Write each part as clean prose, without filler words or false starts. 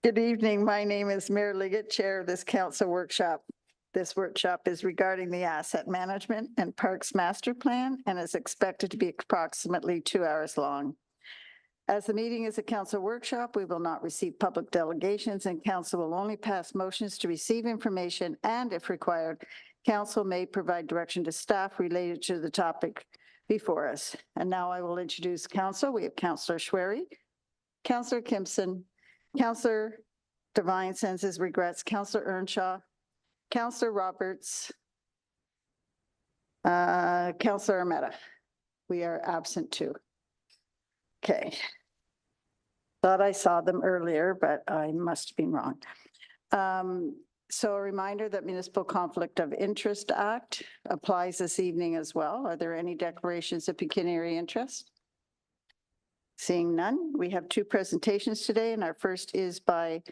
Good evening. My name is Mayor Liggett, Chair of this council workshop. This workshop is regarding the asset management and parks master plan and is expected to be approximately 2 hours long. As the meeting is a council workshop, we will not receive public delegations and council will only pass motions to receive information and, if required, council may provide direction to staff related to the topic before us. And now I will introduce council. We have Councillor Schwery, Councillor Kimpson, Councillor Devine sends his regrets, Councillor Earnshaw, Councillor Roberts, Councillor Armetta. We are absent too. Okay. Thought I saw them earlier, but I must have been wrong. So a reminder that Municipal Conflict of Interest Act applies this evening as well. Are there any declarations of pecuniary interest? Seeing none, we have two presentations today, and our first is by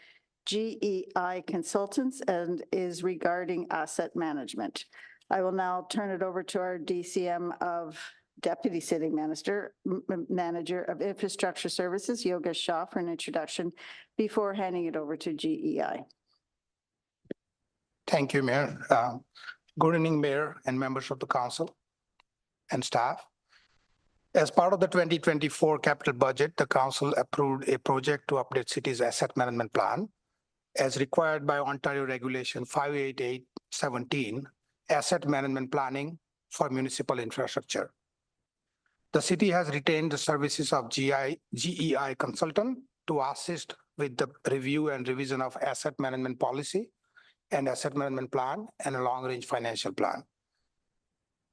GEI Consultants and is regarding asset management. I will now turn it over to our DCM of Deputy City Manager of Infrastructure Services, Yogesh Shah, for an introduction before handing it over to GEI. Thank you, Mayor. Good evening, Mayor and members of the council and staff. As part of the 2024 capital budget, the council approved a project to update city's asset management plan as required by Ontario Regulation 58817, Asset Management Planning for Municipal Infrastructure. The city has retained the services of GEI Consultant to assist with the review and revision of asset management policy and asset management plan and a long-range financial plan.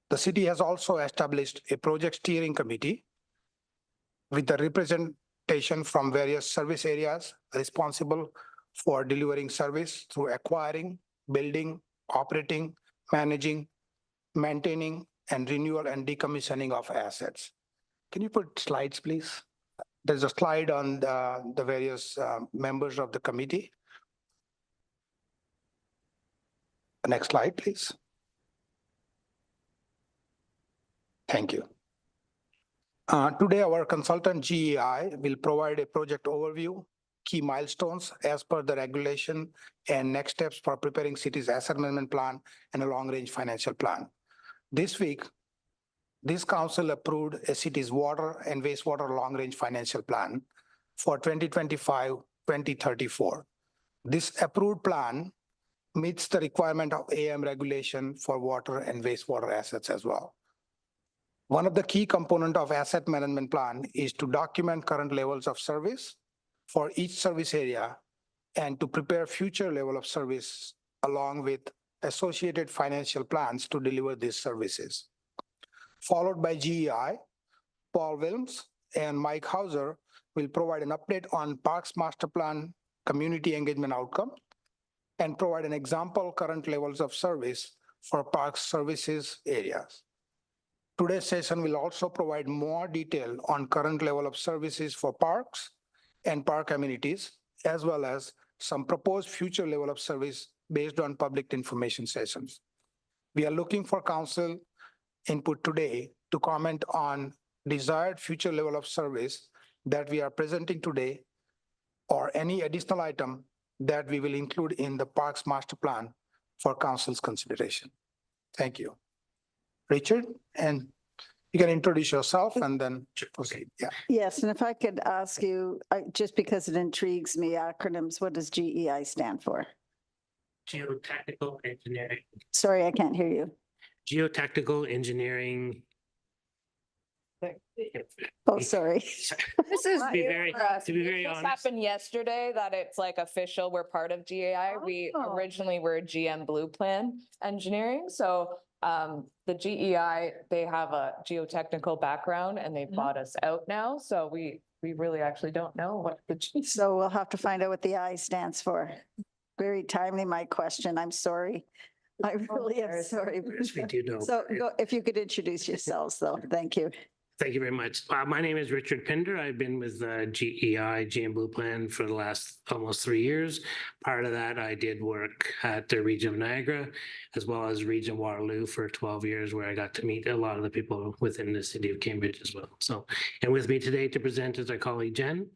The city has also established a project steering committee with the representation from various service areas responsible for delivering service through acquiring, building, operating, managing, maintaining, and renewal and decommissioning of assets. Can you put slides, please? There's a slide on the various members of the committee. The next slide, please. Thank you. Today, our consultant GEI will provide a project overview, key milestones as per the regulation, and next steps for preparing city's asset management plan and a long-range financial plan. This week, this council approved a city's water and wastewater long-range financial plan for 2025-2034. This approved plan meets the requirement of AM regulation for water and wastewater assets as well. One of the key components of asset management plan is to document current levels of service for each service area and to prepare future level of service along with associated financial plans to deliver these services. Followed by GEI, Paul Wilms and Mike Hauser will provide an update on Parks Master Plan community engagement outcome and provide an example current levels of service for parks services areas. Today's session will also provide more detail on current level of services for parks and park amenities, as well as some proposed future level of service based on public information sessions. We are looking for council input today to comment on desired future level of service that we are presenting today or any additional item that we will include in the Parks Master Plan for council's consideration. Thank you. Richard, and you can introduce yourself and then proceed. Yeah. Yes, and if I could ask you, just because it intrigues me, acronyms, what does GEI stand for? Geotechnical engineering. Sorry, I can't hear you. Geotechnical engineering. Oh, sorry. This is Be new very- for us. to be It very just honest. happened yesterday that it's like official, we're part of GAI. We Oh. originally were GM Blue Plan Engineering, so the GEI, they have a geotechnical background and they bought us out now, so we really actually don't know what the G. So we'll have to find out what the I stands for. Very timely, my question. I'm sorry. I really am cares? sorry. Yes, we do know. So if you could introduce yourselves though, thank you. Thank you very much. My name is Richard Pinder. I've been with GEI, GM Blue Plan, for the last almost 3 years. Part of that, I did work at the Region of Niagara, as well as Region Waterloo for 12 years, where I got to meet a lot of the people within the city of Cambridge as well. So, and with me today to present is our colleague Jen.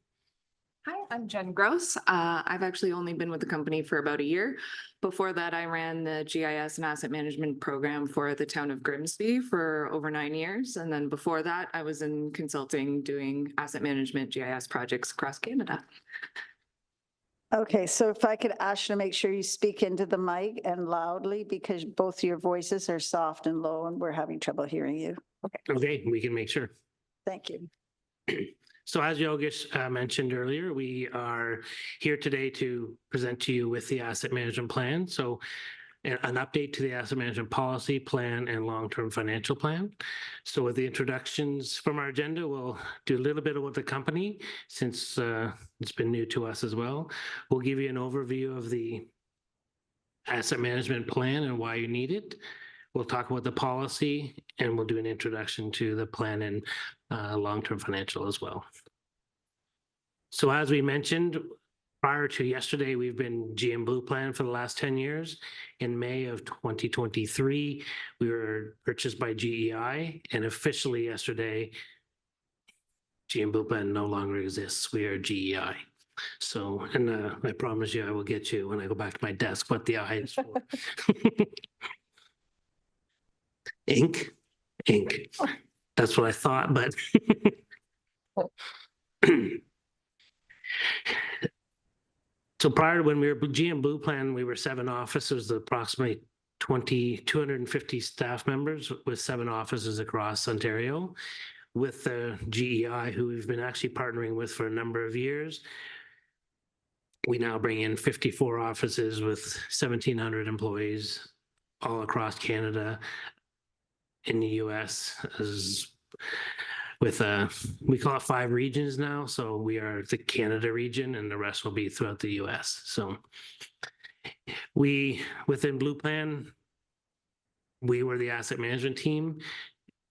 Hi, I'm Jen Gross. I've actually only been with the company for about a year. Before that, I ran the GIS and asset management program for the town of Grimsby for over 9 years. And then before that, I was in consulting doing asset management GIS projects across Canada. Okay, so if I could ask you to make sure you speak into the mic and loudly because both your voices are soft and low and we're having trouble hearing you. Okay, we can make sure. Thank you. So as Yogesh mentioned earlier, we are here today to present to you with the asset management plan. So an update to the asset management policy, plan, and long-term financial plan. So with the introductions from our agenda, we'll do a little bit about the company since it's been new to us as well. We'll give you an overview of the asset management plan and why you need it. We'll talk about the policy and we'll do an introduction to the plan and long-term financial as well. So as we mentioned, prior to yesterday, we've been GM Blue Plan for the last 10 years. In May of 2023, we were purchased by GEI, and officially yesterday, GM Blue Plan no longer exists. We are GEI. So, and I promise you, I will get you when I go back to my desk what the I is for. Ink. That's what I thought, but so prior to when we were GM Blue Plan, we were 7 offices, approximately 250 staff members with 7 offices across Ontario. With the GEI, who we've been actually partnering with for a number of years, we now bring in 54 offices with 1,700 employees all across Canada, in the US, as with we call it 5 regions now. So we are the Canada region and the rest will be throughout the US. So we, within Blue Plan, we were the asset management team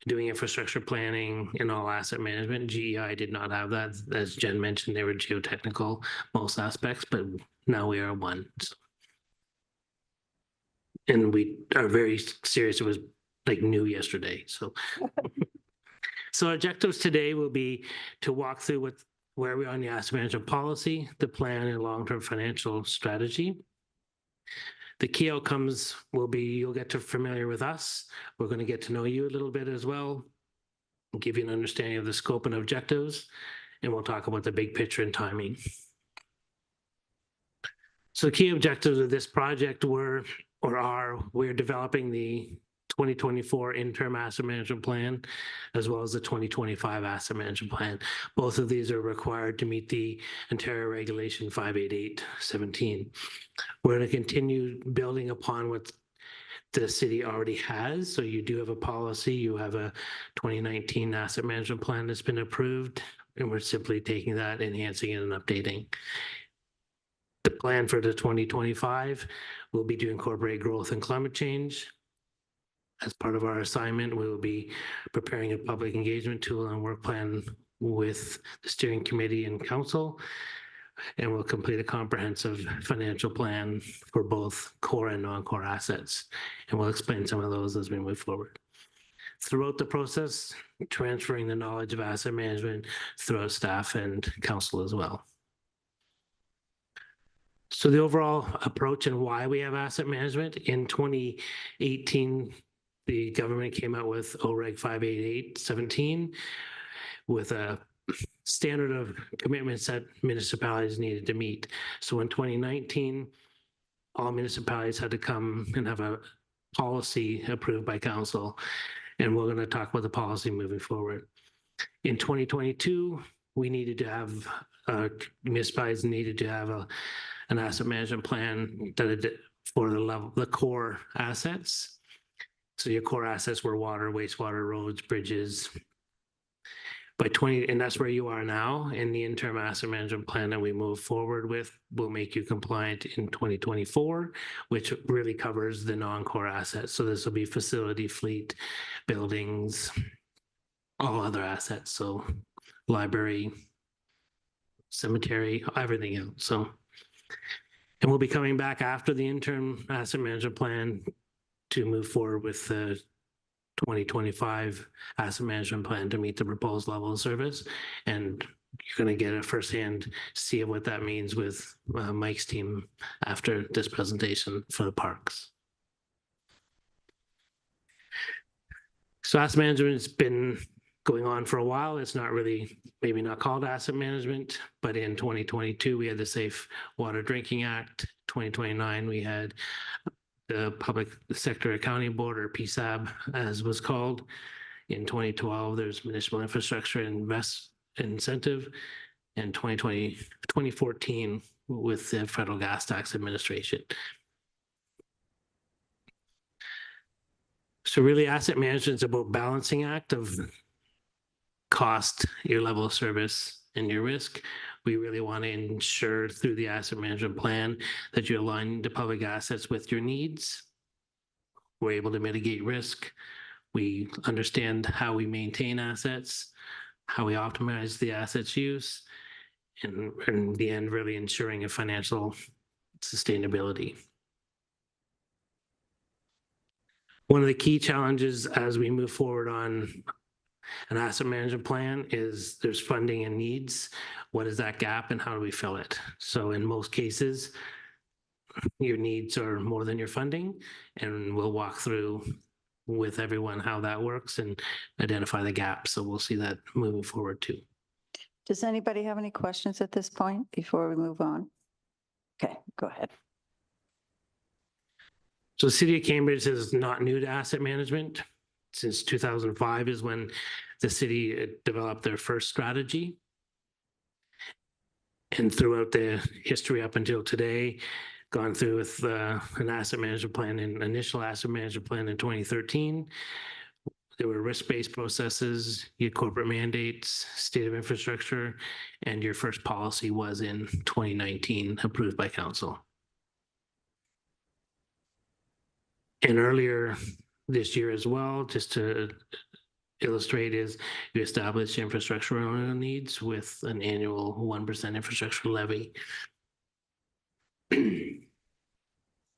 doing infrastructure planning and all asset management. GEI did not have that. As Jen mentioned, they were geotechnical, most aspects, but now we are one. So, and we are very serious. It was like new yesterday. So, so our objectives today will be to walk through where we are on the asset management policy, the plan and long-term financial strategy. The key outcomes will be, you'll get to familiar with us. We're going to get to know you a little bit as well, give you an understanding of the scope and objectives, and we'll talk about the big picture and timing. So key objectives of this project we're developing the 2024 interim asset management plan, as well as the 2025 asset management plan. Both of these are required to meet the Ontario Regulation 588-17. We're going to continue building upon what the city already has. So you do have a policy, you have a 2019 asset management plan that's been approved, and we're simply taking that, enhancing it and updating. The plan for the 2025 will be to incorporate growth and climate change. As part of our assignment, we will be preparing a public engagement tool and work plan with the steering committee and council, and we'll complete a comprehensive financial plan for both core and non-core assets. And we'll explain some of those as we move forward. Throughout the process, transferring the knowledge of asset management throughout staff and council as well. So the overall approach and why we have asset management: in 2018, the government came out with OREG 588-17 with a standard of commitments that municipalities needed to meet. So in 2019, all municipalities had to come and have a policy approved by council. And we're going to talk about the policy moving forward. In 2022, we needed to have, municipalities needed to have an asset management plan for the core assets. So your core assets were water, wastewater, roads, bridges. And that's where you are now. In the interim asset management plan that we move forward with will make you compliant in 2024, which really covers the non-core assets. So this will be facility, fleet, buildings, all other assets. So library, cemetery, everything else. So, and we'll be coming back after the interim asset management plan to move forward with the 2025 asset management plan to meet the proposed level of service. And you're going to get a firsthand see of what that means with Mike's team after this presentation for the parks. So asset management's been going on for a while. It's not really, maybe not called asset management, but in 2022, we had the Safe Water Drinking Act. 2029, we had the Public Sector Accounting Board, or PSAB, as was called. In 2012, there's Municipal Infrastructure Incentive. In 2014, with the Federal Gas Tax Administration. So really, asset management is about balancing act of cost, your level of service, and your risk. We really want to ensure through the asset management plan that you align the public assets with your needs. We're able to mitigate risk. We understand how we maintain assets, how we optimize the assets use, and in the end, really ensuring a financial sustainability. One of the key challenges as we move forward on an asset management plan is there's funding and needs. What is that gap and how do we fill it? So in most cases, your needs are more than your funding, and we'll walk through with everyone how that works and identify the gaps. So we'll see that moving forward too. Does anybody have any questions at this point before we move on? Okay, go ahead. So the city of Cambridge is not new to asset management. Since 2005 is when the city developed their first strategy. And throughout the history up until today, gone through with an asset management plan, and initial asset management plan in 2013. There were risk-based processes, you had corporate mandates, state of infrastructure, and your first policy was in 2019, approved by council. And earlier this year as well, just to illustrate, is you establish infrastructural needs with an annual 1% infrastructure levy.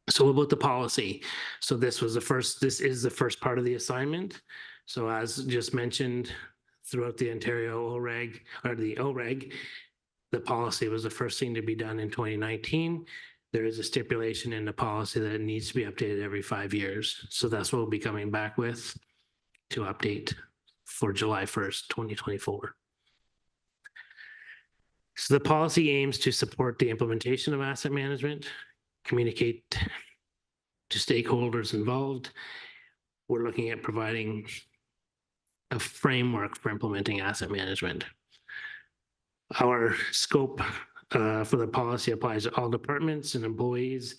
So about the policy. So this is the first part of the assignment. So as just mentioned, throughout the Ontario OREG, or the OREG, the policy was the first thing to be done in 2019. There is a stipulation in the policy that it needs to be updated every 5 years. So that's what we'll be coming back with to update for July 1st, 2024. So the policy aims to support the implementation of asset management, communicate to stakeholders involved. We're looking at providing a framework for implementing asset management. Our scope for the policy applies to all departments and employees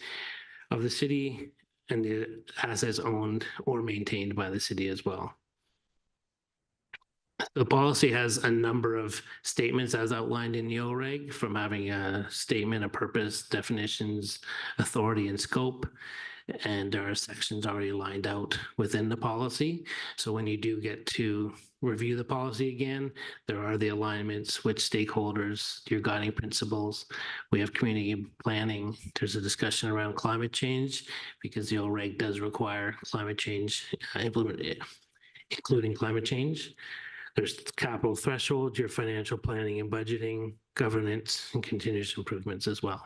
of the city and the assets owned or maintained by the city as well. The policy has a number of statements as outlined in the OREG, from having a statement of purpose, definitions, authority, and scope. And there are sections already lined out within the policy. So when you do get to review the policy again, there are the alignments with stakeholders, your guiding principles. We have community planning. There's a discussion around climate change, because the OREG does require climate change including climate change. There's capital thresholds, your financial planning and budgeting, governance, and continuous improvements as well.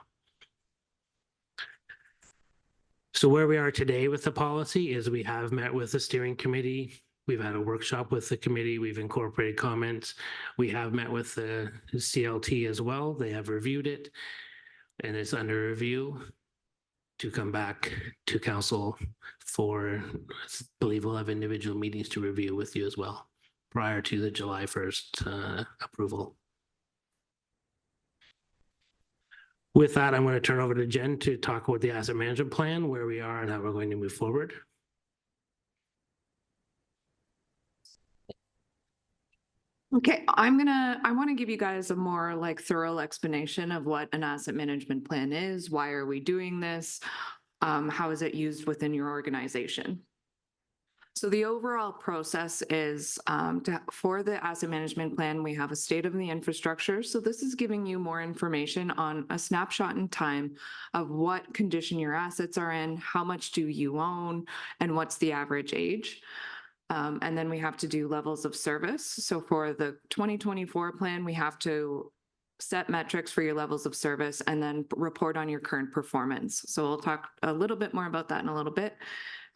So where we are today with the policy is we have met with the steering committee. We've had a workshop with the committee. We've incorporated comments. We have met with the CLT as well. They have reviewed it, and it's under review to come back to council for, I believe we'll have individual meetings to review with you as well prior to the July 1st approval. With that, I'm going to turn over to Jen to talk about the asset management plan, where we are and how we're going to move forward. Okay, I want to give you guys a more thorough explanation of what an asset management plan is. Why are we doing this? How is it used within your organization? So the overall process is for the asset management plan, we have a state of the infrastructure. So this is giving you more information on a snapshot in time of what condition your assets are in, how much do you own, and what's the average age. And then we have to do levels of service. So for the 2024 plan, we have to set metrics for your levels of service and then report on your current performance. So we'll talk a little bit more about that in a little bit.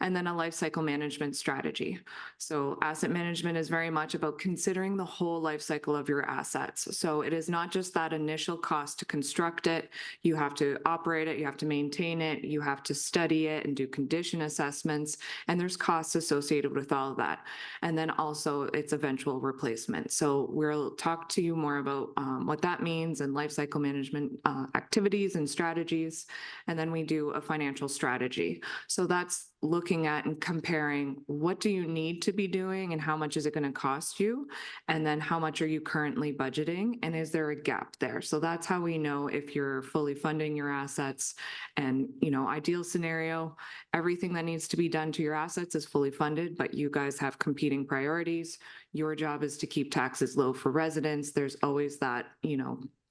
And then a life cycle management strategy. So asset management is very much about considering the whole life cycle of your assets. So it is not just that initial cost to construct it. You have to operate it, you have to maintain it, you have to study it and do condition assessments, and there's costs associated with all of that. And then also its eventual replacement. So we'll talk to you more about what that means and life cycle management activities and strategies. And then we do a financial strategy. So that's looking at and comparing what do you need to be doing and how much is it going to cost you? And then how much are you currently budgeting? And is there a gap there? So that's how we know if you're fully funding your assets. And, ideal scenario, everything that needs to be done to your assets is fully funded, but you guys have competing priorities. Your job is to keep taxes low for residents. There's always that,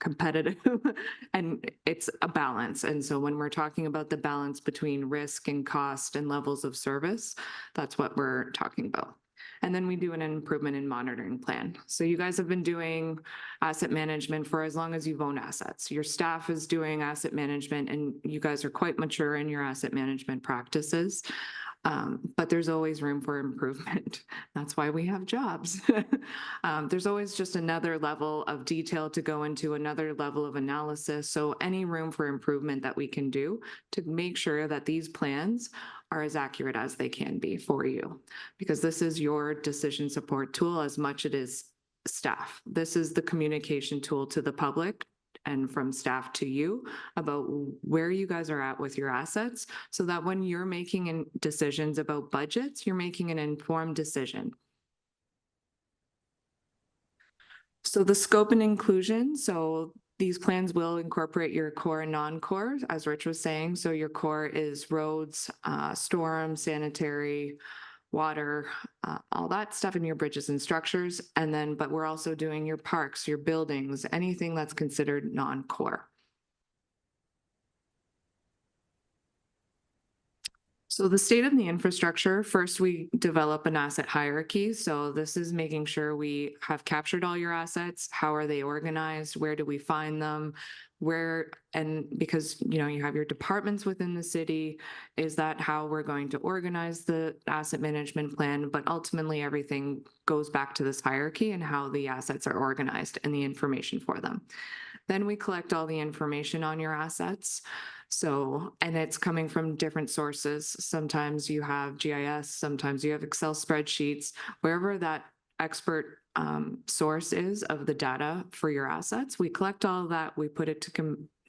competitive and it's a balance. And so when we're talking about the balance between risk and cost and levels of service, that's what we're talking about. And then we do an improvement in monitoring plan. So you guys have been doing asset management for as long as you've owned assets. Your staff is doing asset management and you guys are quite mature in your asset management practices. But there's always room for improvement. That's why we have jobs. There's always just another level of detail to go into, another level of analysis. So any room for improvement that we can do to make sure that these plans are as accurate as they can be for you, because this is your decision support tool as much it is staff. This is the communication tool to the public and from staff to you about where you guys are at with your assets, so that when you're making decisions about budgets, you're making an informed decision. So the scope and inclusion, so these plans will incorporate your core and non-core, as Rich was saying. So your core is roads, storm, sanitary, water, all that stuff in your bridges and structures. And then, but we're also doing your parks, your buildings, anything that's considered non-core. So the state of the infrastructure, first we develop an asset hierarchy. So this is making sure we have captured all your assets. How are they organized? Where do we find them? Where, and because, you have your departments within the city, is that how we're going to organize the asset management plan? But ultimately everything goes back to this hierarchy and how the assets are organized and the information for them. Then we collect all the information on your assets. So, and it's coming from different sources. Sometimes you have GIS, sometimes you have Excel spreadsheets, wherever that expert source is of the data for your assets. We collect all of that, we put it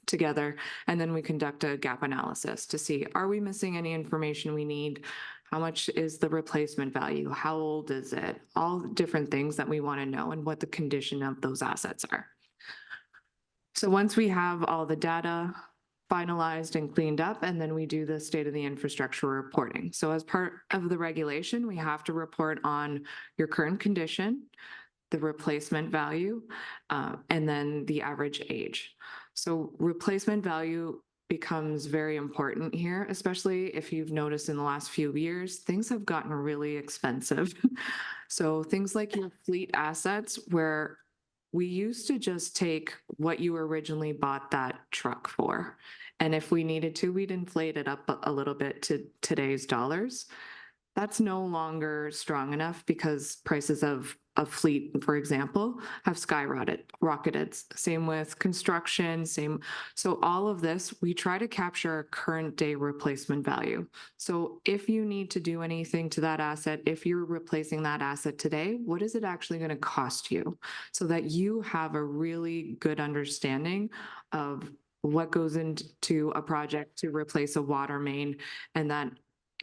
together, and then we conduct a gap analysis to see, are we missing any information we need? How much is the replacement value? How old is it? All different things that we want to know and what the condition of those assets are. So once we have all the data finalized and cleaned up, and then we do the state of the infrastructure reporting. So as part of the regulation, we have to report on your current condition, the replacement value, and then the average age. So replacement value becomes very important here, especially if you've noticed in the last few years, things have gotten really expensive. So things like your fleet assets, where we used to just take what you originally bought that truck for. And if we needed to, we'd inflate it up a little bit to today's dollars. That's no longer strong enough because prices of fleet, for example, have rocketed. Same with construction, same. So all of this, we try to capture a current day replacement value. So if you need to do anything to that asset, if you're replacing that asset today, what is it actually going to cost you? So that you have a really good understanding of what goes into a project to replace a water main, and that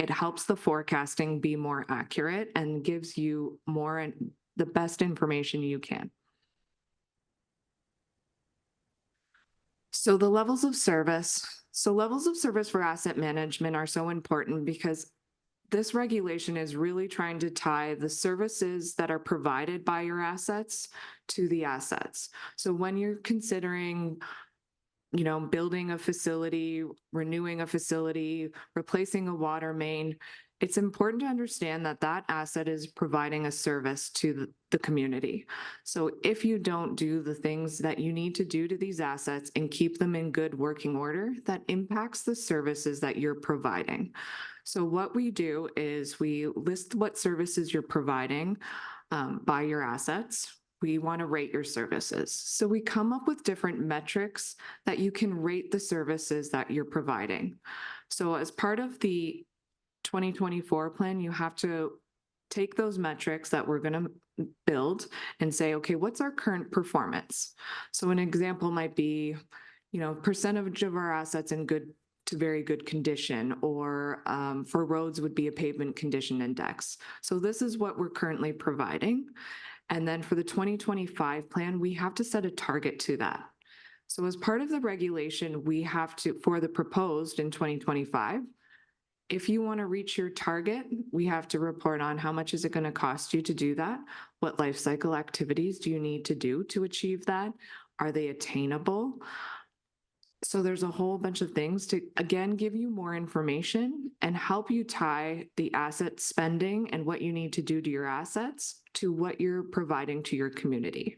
it helps the forecasting be more accurate and gives you more and the best information you can. So the levels of service. So levels of service for asset management are so important because this regulation is really trying to tie the services that are provided by your assets to the assets. So when you're considering building a facility, renewing a facility, replacing a water main, it's important to understand that that asset is providing a service to the community. So if you don't do the things that you need to do to these assets and keep them in good working order, that impacts the services that you're providing. So what we do is we list what services you're providing by your assets. We want to rate your services. So we come up with different metrics that you can rate the services that you're providing. So as part of the 2024 plan, you have to take those metrics that we're going to build and say, okay, what's our current performance? So an example might be, percentage of our assets in good to very good condition, or for roads would be a pavement condition index. So this is what we're currently providing. And then for the 2025 plan, we have to set a target to that. So as part of the regulation, we have to, for the proposed in 2025, if you want to reach your target, we have to report on how much is it going to cost you to do that? What life cycle activities do you need to do to achieve that? Are they attainable? So there's a whole bunch of things to, again, give you more information and help you tie the asset spending and what you need to do to your assets to what you're providing to your community.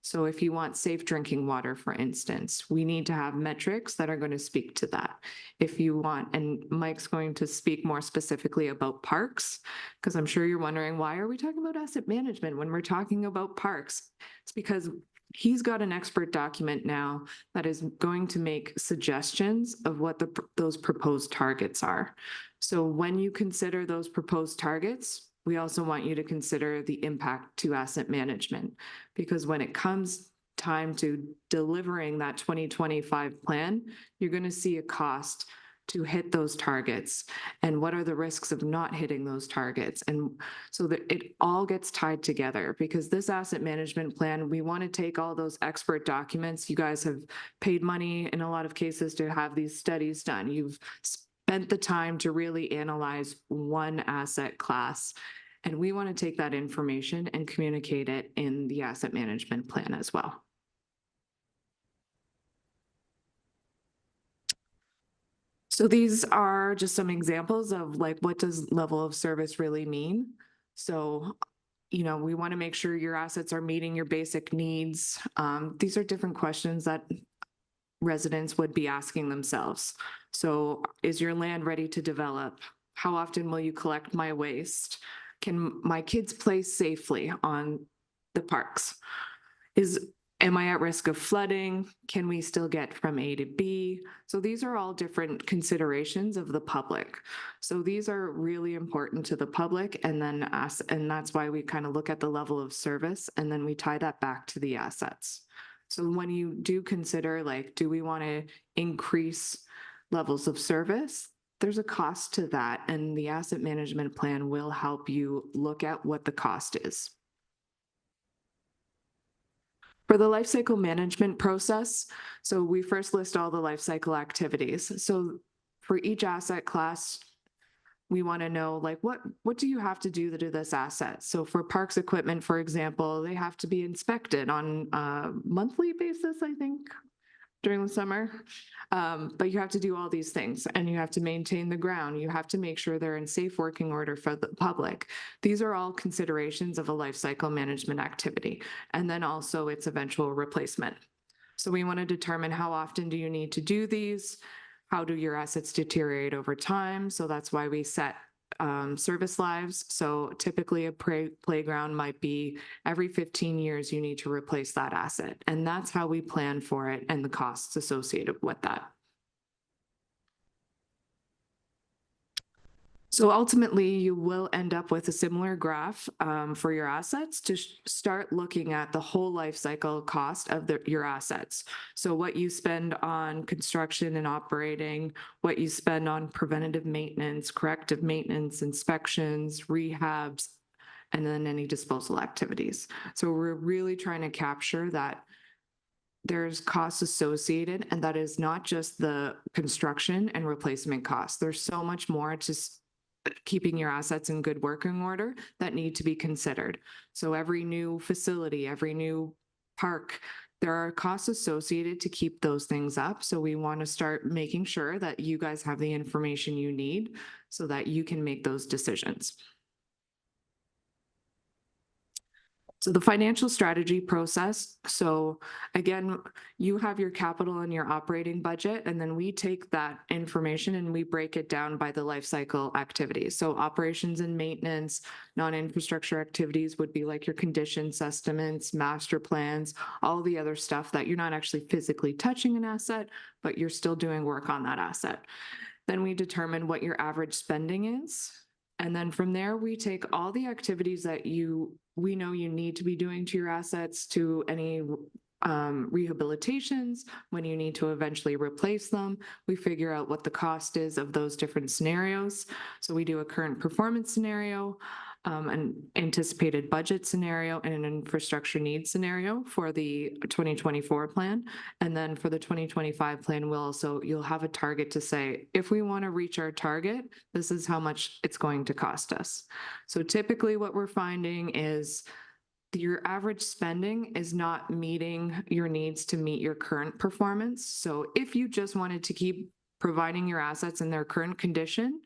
So if you want safe drinking water, for instance, we need to have metrics that are going to speak to that. If you want, and Mike's going to speak more specifically about parks, because I'm sure you're wondering, why are we talking about asset management when we're talking about parks? It's because he's got an expert document now that is going to make suggestions of what those proposed targets are. So when you consider those proposed targets, we also want you to consider the impact to asset management, because when it comes time to delivering that 2025 plan, you're going to see a cost to hit those targets and what are the risks of not hitting those targets. And so that it all gets tied together, because this asset management plan, we want to take all those expert documents. You guys have paid money in a lot of cases to have these studies done. You've spent the time to really analyze one asset class. And we want to take that information and communicate it in the asset management plan as well. So these are just some examples of like, what does level of service really mean? So, we want to make sure your assets are meeting your basic needs. These are different questions that residents would be asking themselves. So is your land ready to develop? How often will you collect my waste? Can my kids play safely on the parks? Am I at risk of flooding? Can we still get from A to B? So these are all different considerations of the public. So these are really important to the public, and then us, and that's why we kind of look at the level of service and then we tie that back to the assets. So when you do consider, like, do we want to increase levels of service? There's a cost to that, and the asset management plan will help you look at what the cost is. For the life cycle management process, so we first list all the life cycle activities. So for each asset class, we want to know, like, what do you have to do to this asset? So for parks equipment, for example, they have to be inspected on a monthly basis, I think, during the summer. But you have to do all these things, and you have to maintain the ground. You have to make sure they're in safe working order for the public. These are all considerations of a life cycle management activity, and then also its eventual replacement. So we want to determine how often do you need to do these? How do your assets deteriorate over time? So that's why we set service lives. So typically a playground might be every 15 years you need to replace that asset. And that's how we plan for it and the costs associated with that. So ultimately, you will end up with a similar graph for your assets to start looking at the whole life cycle cost of your assets. So what you spend on construction and operating, what you spend on preventative maintenance, corrective maintenance, inspections, rehabs, and then any disposal activities. So we're really trying to capture that there's costs associated, and that is not just the construction and replacement costs. There's so much more to keeping your assets in good working order that need to be considered. So every new facility, every new park there are costs associated to keep those things up. So we want to start making sure that you guys have the information you need so that you can make those decisions. So the financial strategy process. So again, you have your capital and your operating budget, and then we take that information and we break it down by the life cycle activities. So operations and maintenance, non-infrastructure activities would be like your conditions estimates, master plans, all the other stuff that you're not actually physically touching an asset, but you're still doing work on that asset. Then we determine what your average spending is. And then from there, we take all the activities that we know you need to be doing to your assets, to any rehabilitations, when you need to eventually replace them. We figure out what the cost is of those different scenarios. So we do a current performance scenario, an anticipated budget scenario, and an infrastructure needs scenario for the 2024 plan. And then for the 2025 plan, you'll have a target to say, if we want to reach our target, this is how much it's going to cost us. So typically what we're finding is your average spending is not meeting your needs to meet your current performance. So if you just wanted to keep providing your assets in their current condition,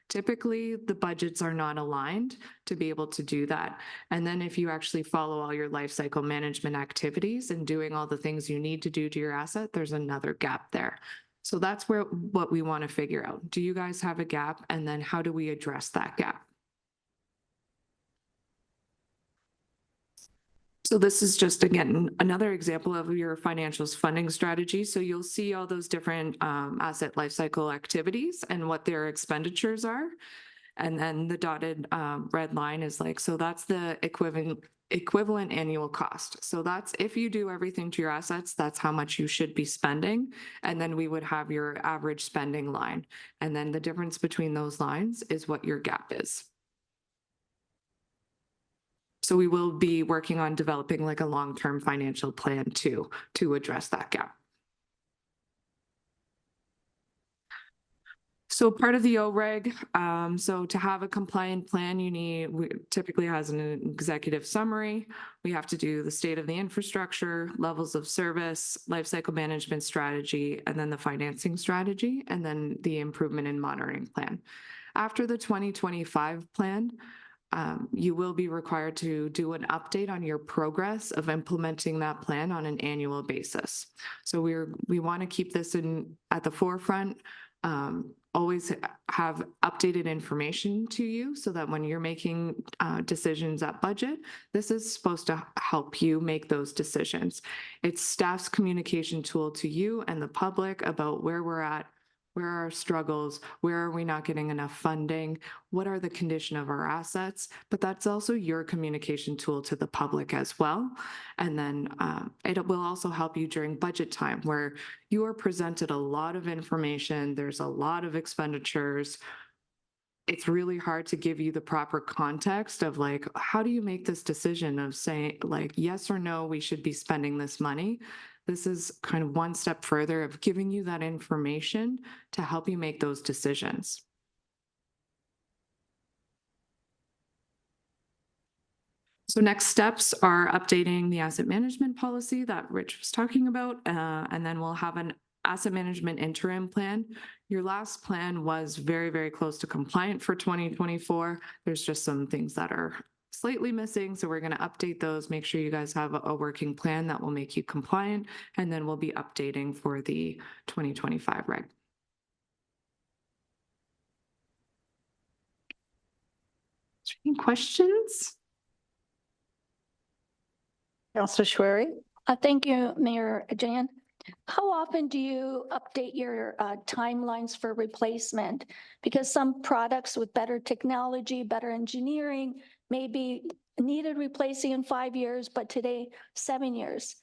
typically the budgets are not aligned to be able to do that. And then if you actually follow all your life cycle management activities and doing all the things you need to do to your asset, there's another gap there. So that's what we want to figure out. Do you guys have a gap? And then how do we address that gap? So this is just, again, another example of your financials funding strategy. So you'll see all those different asset lifecycle activities and what their expenditures are. And then the dotted red line is like, so that's the equivalent annual cost. So that's if you do everything to your assets, that's how much you should be spending. And then we would have your average spending line. And then the difference between those lines is what your gap is. So we will be working on developing like a long-term financial plan too, to address that gap. So part of the OREG, so to have a compliant plan, typically has an executive summary. We have to do the state of the infrastructure, levels of service, life cycle management strategy, and then the financing strategy, and then the improvement and monitoring plan. After the 2025 plan, you will be required to do an update on your progress of implementing that plan on an annual basis. So we want to keep this at the forefront, always have updated information to you so that when you're making decisions at budget, this is supposed to help you make those decisions. It's staff's communication tool to you and the public about where we're at, where are our struggles, where are we not getting enough funding, what are the condition of our assets, but that's also your communication tool to the public as well. And then it will also help you during budget time where you are presented a lot of information, there's a lot of expenditures. It's really hard to give you the proper context of like, how do you make this decision of saying like, yes or no, we should be spending this money. This is kind of one step further of giving you that information to help you make those decisions. So next steps are updating the asset management policy that Rich was talking about, and then we'll have an asset management interim plan. Your last plan was very, very close to compliant for 2024. There's just some things that are slightly missing. So we're going to update those, make sure you guys have a working plan that will make you compliant, and then we'll be updating for the 2025 reg. Any questions? Councillor Schwery? Thank you, Mayor Jan. How often do you update your timelines for replacement? Because some products with better technology, better engineering may be needed replacing in 5 years, but today, 7 years.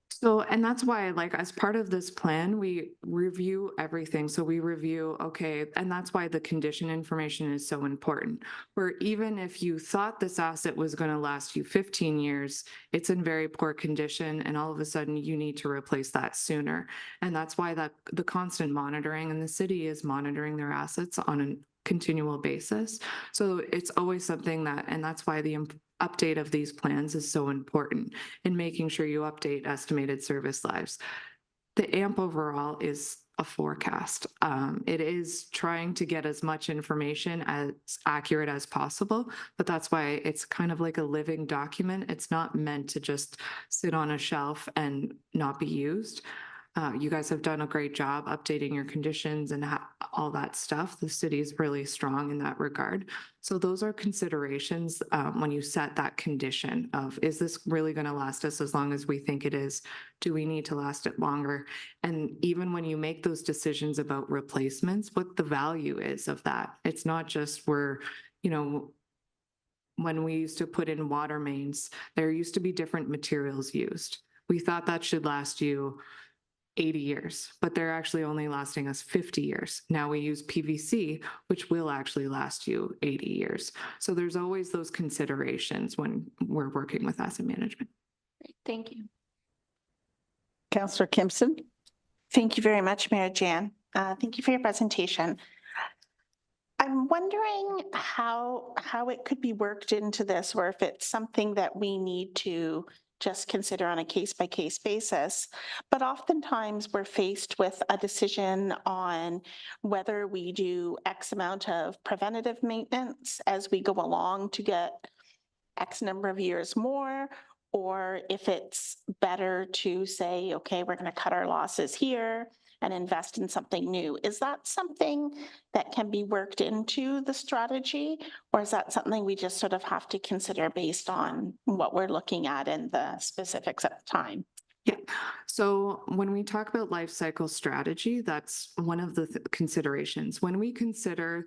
So, and that's why, like, as part of this plan, we review everything. So we review, okay, and that's why the condition information is so important. Where even if you thought this asset was going to last you 15 years, it's in very poor condition, and all of a sudden you need to replace that sooner. And that's why the constant monitoring, and the city is monitoring their assets on a continual basis. So it's always something that, and that's why the update of these plans is so important in making sure you update estimated service lives. The AMP overall is a forecast. It is trying to get as much information as accurate as possible, but that's why it's kind of like a living document. It's not meant to just sit on a shelf and not be used. You guys have done a great job updating your conditions and all that stuff. The city is really strong in that regard. So those are considerations when you set that condition of, is this really going to last us as long as we think it is? Do we need to last it longer? And even when you make those decisions about replacements, what the value is of that. It's not just when we used to put in water mains, there used to be different materials used. We thought that should last you 80 years, but they're actually only lasting us 50 years. Now we use PVC, which will actually last you 80 years. So there's always those considerations when we're working with asset management. Great, thank you. Councillor Kimpson. Thank you very much, Mayor Jan. Thank you for your presentation. I'm wondering how it could be worked into this, or if it's something that we need to just consider on a case-by-case basis. But oftentimes we're faced with a decision on whether we do X amount of preventative maintenance as we go along to get X number of years more, or if it's better to say, okay, we're going to cut our losses here and invest in something new. Is that something that can be worked into the strategy, or is that something we just sort of have to consider based on what we're looking at in the specifics at the time? Yeah. So when we talk about life cycle strategy, that's one of the considerations. When we consider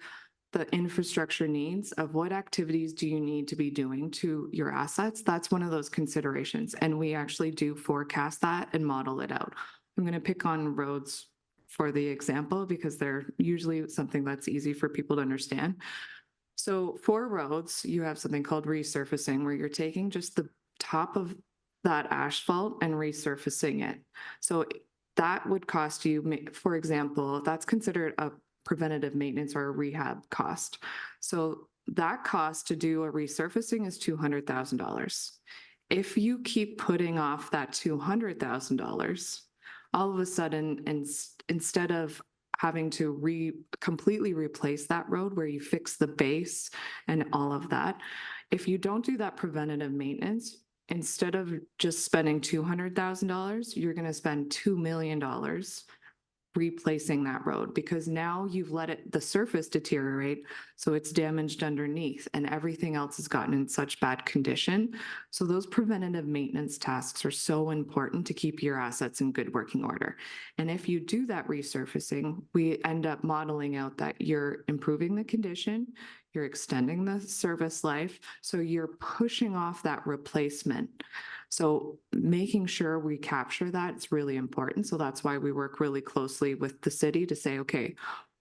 the infrastructure needs of what activities do you need to be doing to your assets, that's one of those considerations. And we actually do forecast that and model it out. I'm going to pick on roads for the example because they're usually something that's easy for people to understand. So for roads, you have something called resurfacing, where you're taking just the top of that asphalt and resurfacing it. So that would cost you, for example, that's considered a preventative maintenance or a rehab cost. So that cost to do a resurfacing is $200,000. If you keep putting off that $200,000, all of a sudden, instead of having to completely replace that road where you fix the base and all of that, if you don't do that preventative maintenance, instead of just spending $200,000, you're going to spend $2 million replacing that road, because now you've let the surface deteriorate, so it's damaged underneath and everything else has gotten in such bad condition. So those preventative maintenance tasks are so important to keep your assets in good working order. And if you do that resurfacing, we end up modeling out that you're improving the condition, you're extending the service life, so you're pushing off that replacement. So making sure we capture that is really important. So that's why we work really closely with the city to say, okay,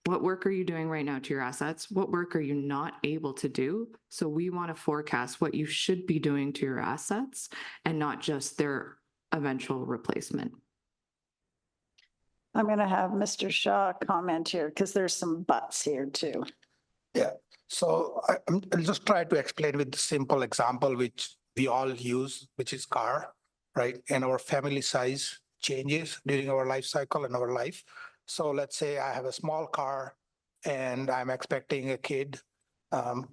what work are you doing right now to your assets? What work are you not able to do? So we want to forecast what you should be doing to your assets and not just their eventual replacement. I'm going to have Mr. Shaw comment here because there's some buts here too. Yeah, so I'll just try to explain with the simple example, which we all use, which is car, right? And our family size changes during our life cycle and our life. So let's say I have a small car and I'm expecting a kid,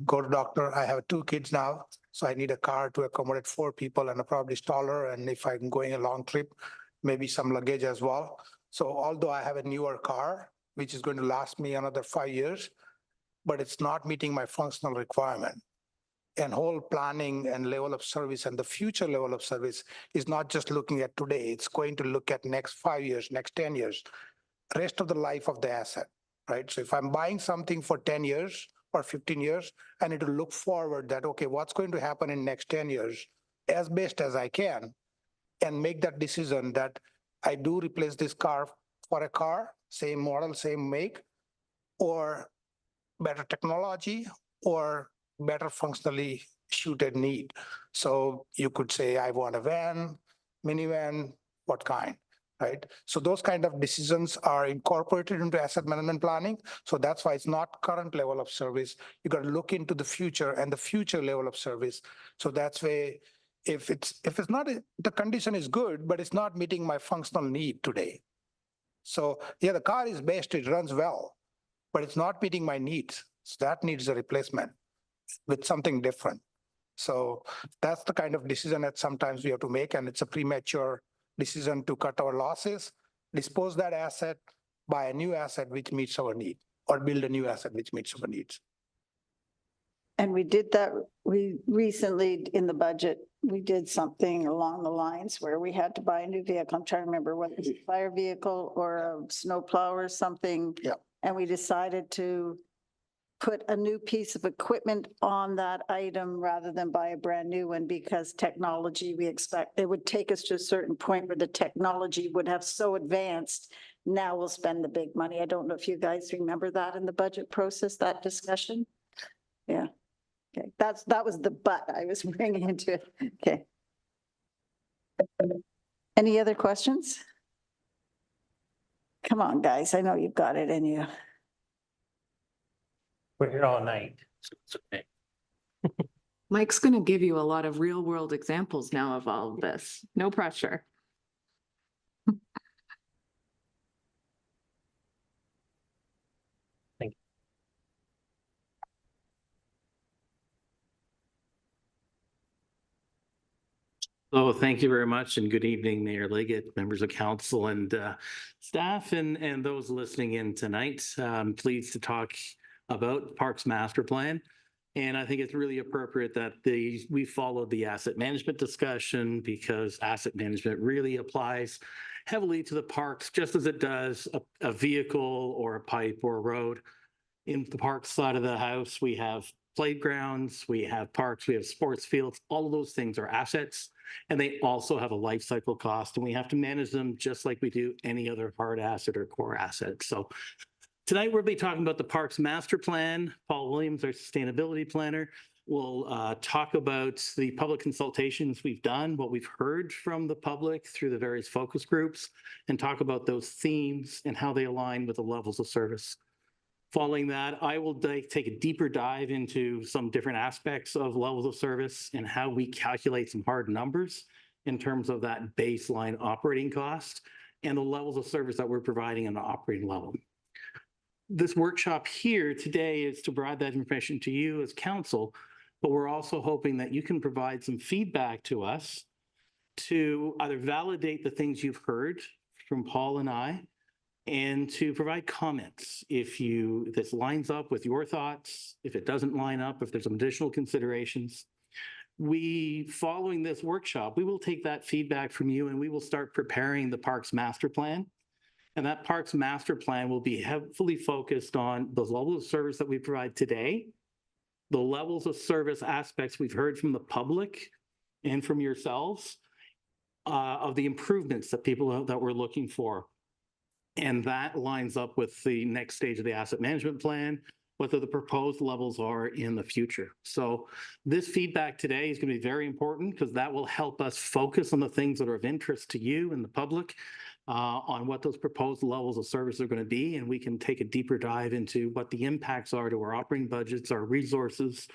go to doctor. I have 2 kids now, so I need a car to accommodate 4 people and a probably stroller. And if I'm going a long trip, maybe some luggage as well. So although I have a newer car, which is going to last me another 5 years, but it's not meeting my functional requirement. And whole planning and level of service and the future level of service is not just looking at today, it's going to look at next 5 years, next 10 years, rest of the life of the asset, right? So if I'm buying something for 10 years or 15 years, I need to look forward that, okay, what's going to happen in next 10 years as best as I can, and make that decision that I do replace this car for a car, same model, same make, or better technology, or better functionally suited need. So you could say, I want a van, minivan, what kind, right? So those kind of decisions are incorporated into asset management planning. So that's why it's not current level of service. You got to look into the future and the future level of service. So that's why if it's not, the condition is good, but it's not meeting my functional need today. So yeah, the car is best, it runs well, but it's not meeting my needs. So that needs a replacement with something different. So that's the kind of decision that sometimes we have to make, and it's a premature decision to cut our losses, dispose that asset, buy a new asset which meets our need, or build a new asset which meets our needs. And we did that, we recently in the budget, we did something along the lines where we had to buy a new vehicle. I'm trying to remember what was it, a fire vehicle or a snowplow or something. Yeah. And we decided to put a new piece of equipment on that item rather than buy a brand new one, because technology, we expect it would take us to a certain point where the technology would have so advanced. Now we'll spend the big money. I don't know if you guys remember that in the budget process, that discussion. Yeah. Okay, that was the but I was bringing into it. Okay. Any other questions? Come on, guys. I know you've got it in you. We're here all night. So it's okay. Mike's going to give you a lot of real world examples now of all of this. No pressure. So thank you very much, and good evening, Mayor Liggett, members of council and staff, and those listening in tonight. I'm pleased to talk about Parks Master Plan. And I think it's really appropriate that we followed the asset management discussion, because asset management really applies heavily to the parks, just as it does a vehicle or a pipe or a road. In the park side of the house, we have playgrounds, we have parks, we have sports fields. All of those things are assets, and they also have a life cycle cost, and we have to manage them just like we do any other hard asset or core asset. So tonight we'll be talking about the Parks Master Plan. Paul Williams, our sustainability planner, will talk about the public consultations we've done, what we've heard from the public through the various focus groups, and talk about those themes and how they align with the levels of service. Following that, I will take a deeper dive into some different aspects of levels of service and how we calculate some hard numbers in terms of that baseline operating cost and the levels of service that we're providing on the operating level. This workshop here today is to provide that information to you as council, but we're also hoping that you can provide some feedback to us to either validate the things you've heard from Paul and I, and to provide comments if this lines up with your thoughts, if it doesn't line up, if there's some additional considerations. Following this workshop, we will take that feedback from you and we will start preparing the Parks Master Plan. And that Parks Master Plan will be heavily focused on the levels of service that we provide today, the levels of service aspects we've heard from the public and from yourselves, of the improvements that we're looking for. And that lines up with the next stage of the asset management plan, what the proposed levels are in the future. So this feedback today is going to be very important, because that will help us focus on the things that are of interest to you and the public, on what those proposed levels of service are going to be. And we can take a deeper dive into what the impacts are to our operating budgets, our resources,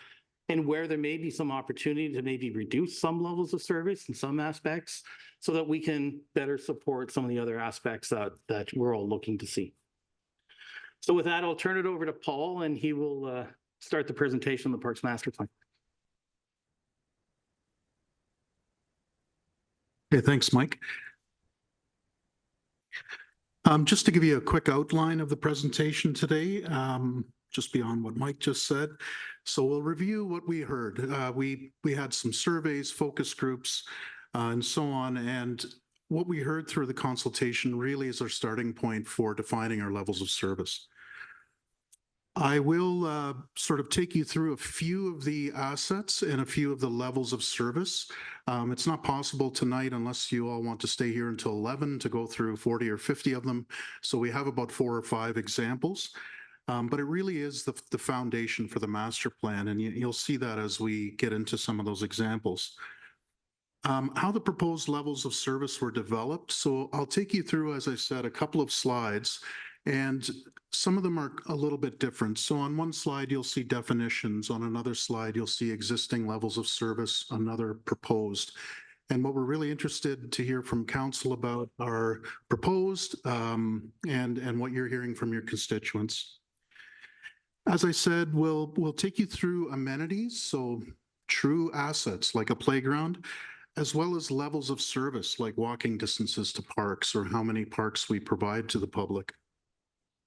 and where there may be some opportunity to maybe reduce some levels of service in some aspects, so that we can better support some of the other aspects that we're all looking to see. So with that, I'll turn it over to Paul, and he will start the presentation on the Parks Master Plan. Okay, thanks, Mike. Just to give you a quick outline of the presentation today, just beyond what Mike just said. So we'll review what we heard. We had some surveys, focus groups, and so on. And what we heard through the consultation really is our starting point for defining our levels of service. I will sort of take you through a few of the assets and a few of the levels of service. It's not possible tonight, unless you all want to stay here until 11, to go through 40 or 50 of them. So we have about 4 or 5 examples. But it really is the foundation for the master plan, and you'll see that as we get into some of those examples. How the proposed levels of service were developed. So I'll take you through, as I said, a couple of slides, and some of them are a little bit different. So on one slide, you'll see definitions. On another slide, you'll see existing levels of service, another proposed. And what we're really interested to hear from council about are proposed and what you're hearing from your constituents. As I said, we'll take you through amenities, so true assets like a playground, as well as levels of service like walking distances to parks or how many parks we provide to the public.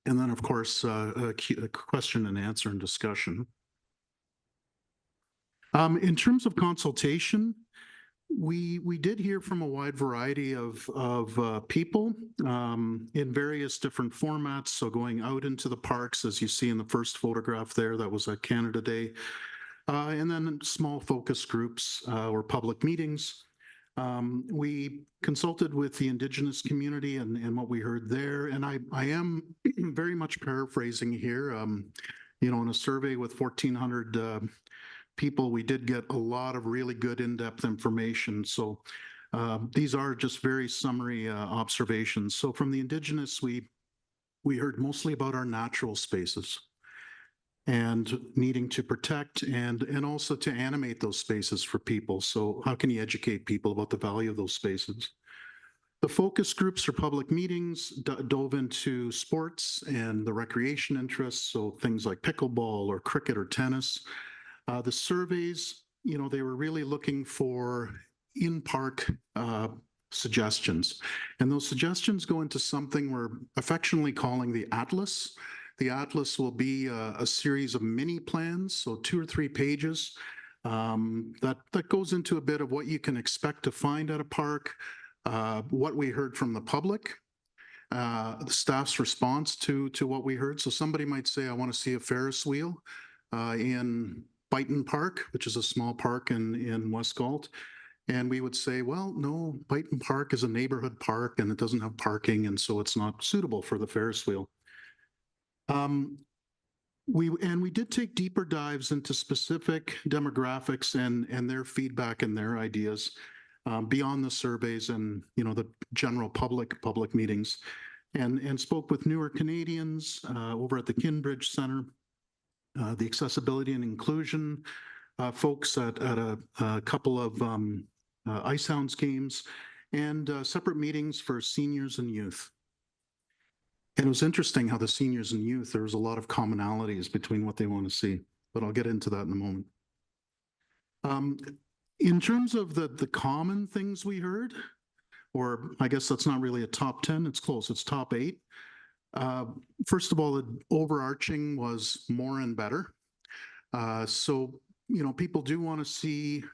And then, of course, a question and answer and discussion. In terms of consultation, we did hear from a wide variety of people in various different formats. So going out into the parks, as you see in the first photograph there, that was at Canada Day. And then small focus groups or public meetings. We consulted with the Indigenous community and what we heard there. And I am very much paraphrasing here. In a survey with 1,400 people, we did get a lot of really good in-depth information. So these are just very summary observations. So from the Indigenous, we heard mostly about our natural spaces and needing to protect and also to animate those spaces for people. So how can you educate people about the value of those spaces? The focus groups or public meetings dove into sports and the recreation interests, so things like pickleball or cricket or tennis. The surveys, they were really looking for in-park suggestions. And those suggestions go into something we're affectionately calling the Atlas. The Atlas will be a series of mini plans, so 2 or 3 pages, that goes into a bit of what you can expect to find at a park, what we heard from the public, the staff's response to what we heard. So somebody might say, I want to see a Ferris wheel in Byton Park, which is a small park in West Galt. And we would say, well, no, Byton Park is a neighborhood park and it doesn't have parking, and so it's not suitable for the Ferris wheel. We did take deeper dives into specific demographics and their feedback and their ideas beyond the surveys and the general public meetings, and spoke with newer Canadians over at the Kinbridge Center, the accessibility and inclusion folks at a couple of Ice Hounds games, and separate meetings for seniors and youth. And it was interesting how the seniors and youth, there was a lot of commonalities between what they want to see, but I'll get into that in a moment. In terms of the common things we heard, or I guess that's not really a top 10, it's close, it's top 8. First of all, the overarching was more and better. So, people do want to see,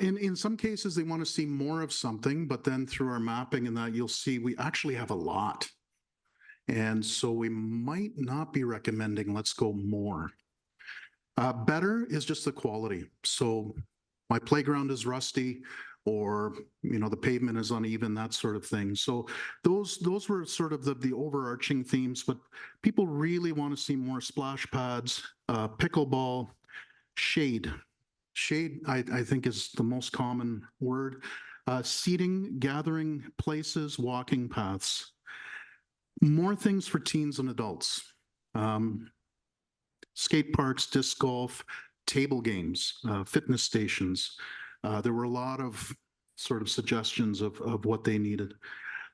in some cases, they want to see more of something, but then through our mapping and that, you'll see we actually have a lot. And so we might not be recommending let's go more. Better is just the quality. So my playground is rusty, or the pavement is uneven, that sort of thing. So those were sort of the overarching themes, but people really want to see more splash pads, pickleball, shade. Shade, I think, is the most common word. Seating, gathering places, walking paths. More things for teens and adults. Skate parks, disc golf, table games, fitness stations. There were a lot of sort of suggestions of what they needed.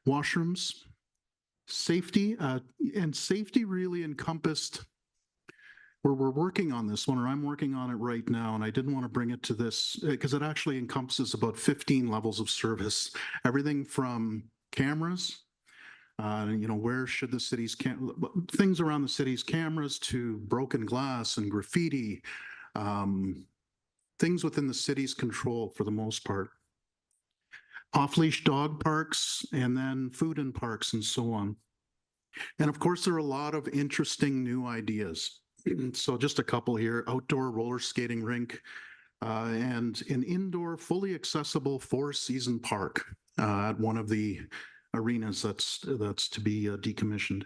Washrooms, safety, and safety really encompassed, we're working on this one, or I'm working on it right now, and I didn't want to bring it to this because it actually encompasses about 15 levels of service. Everything from cameras, where should the city's things around the city's cameras, to broken glass and graffiti, things within the city's control for the most part. Off-leash dog parks, and then food in parks, and so on. And of course, there are a lot of interesting new ideas. So just a couple here: outdoor roller skating rink, and an indoor fully accessible 4-season park at one of the arenas that's to be decommissioned.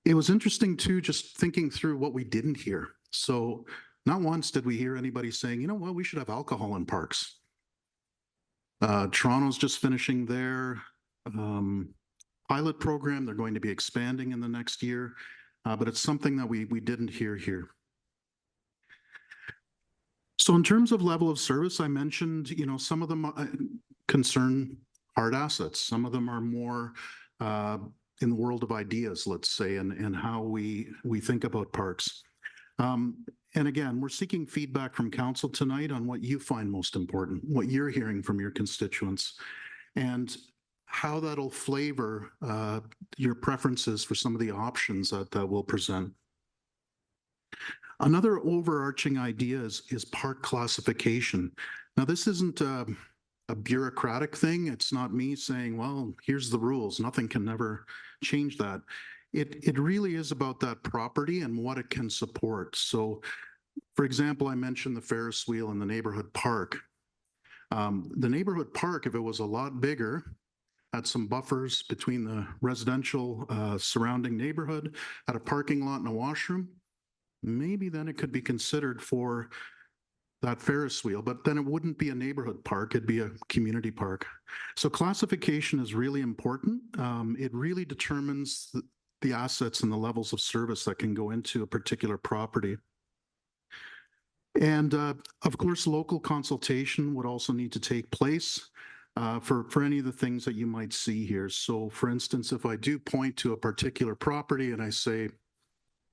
It was interesting too, just thinking through what we didn't hear. So Not once did we hear anybody saying, you know what, we should have alcohol in parks. Toronto's just finishing their pilot program. They're going to be expanding in the next year, but it's something that we didn't hear here. So in terms of level of service, I mentioned, you know, some of them concern hard assets. Some of them are more in the world of ideas, let's say, and how we think about parks. And again, we're seeking feedback from council tonight on what you find most important, what you're hearing from your constituents, and how that'll flavor your preferences for some of the options that we'll present. Another overarching idea is park classification. Now, this isn't a bureaucratic thing. It's not me saying, well, here's the rules. Nothing can never change that. It really is about that property and what it can support. So, for example, I mentioned the Ferris wheel in the neighborhood park. The neighborhood park, if it was a lot bigger, had some buffers between the residential surrounding neighborhood, had a parking lot and a washroom, maybe then it could be considered for that Ferris wheel, but then it wouldn't be a neighborhood park, it'd be a community park. So classification is really important. It really determines the assets and the levels of service that can go into a particular property. And of course, local consultation would also need to take place for any of the things that you might see here. So for instance, if I do point to a particular property and I say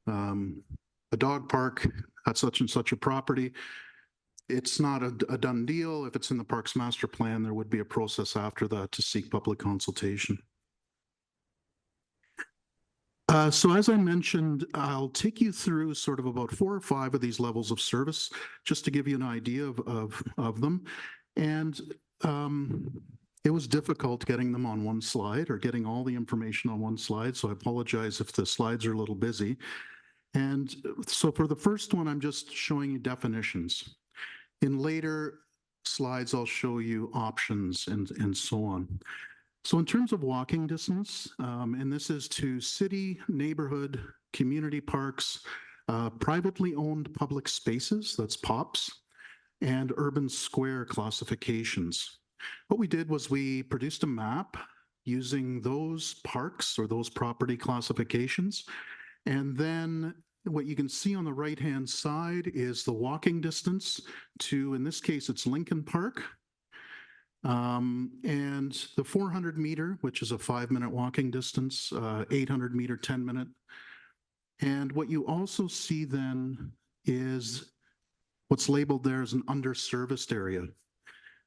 a dog park at such and such a property, it's not a done deal. If it's in the park's master plan, there would be a process after that to seek public consultation. So as I mentioned, I'll take you through sort of about 4 or 5 of these levels of service, just to give you an idea of them. And it was difficult getting them on one slide or getting all the information on one slide. So I apologize if the slides are a little busy. And so for the first one, I'm just showing you definitions. In later slides, I'll show you options and so on. So in terms of walking distance, and this is to city, neighborhood, community parks, privately owned public spaces, that's POPs, and urban square classifications. What we did was we produced a map using those parks or those property classifications. And then what you can see on the right-hand side is the walking distance to, in this case, it's Lincoln Park. And the 400 meter, which is a 5-minute walking distance, 800 meter, 10-minute. And what you also see then is what's labeled there as an underserviced area.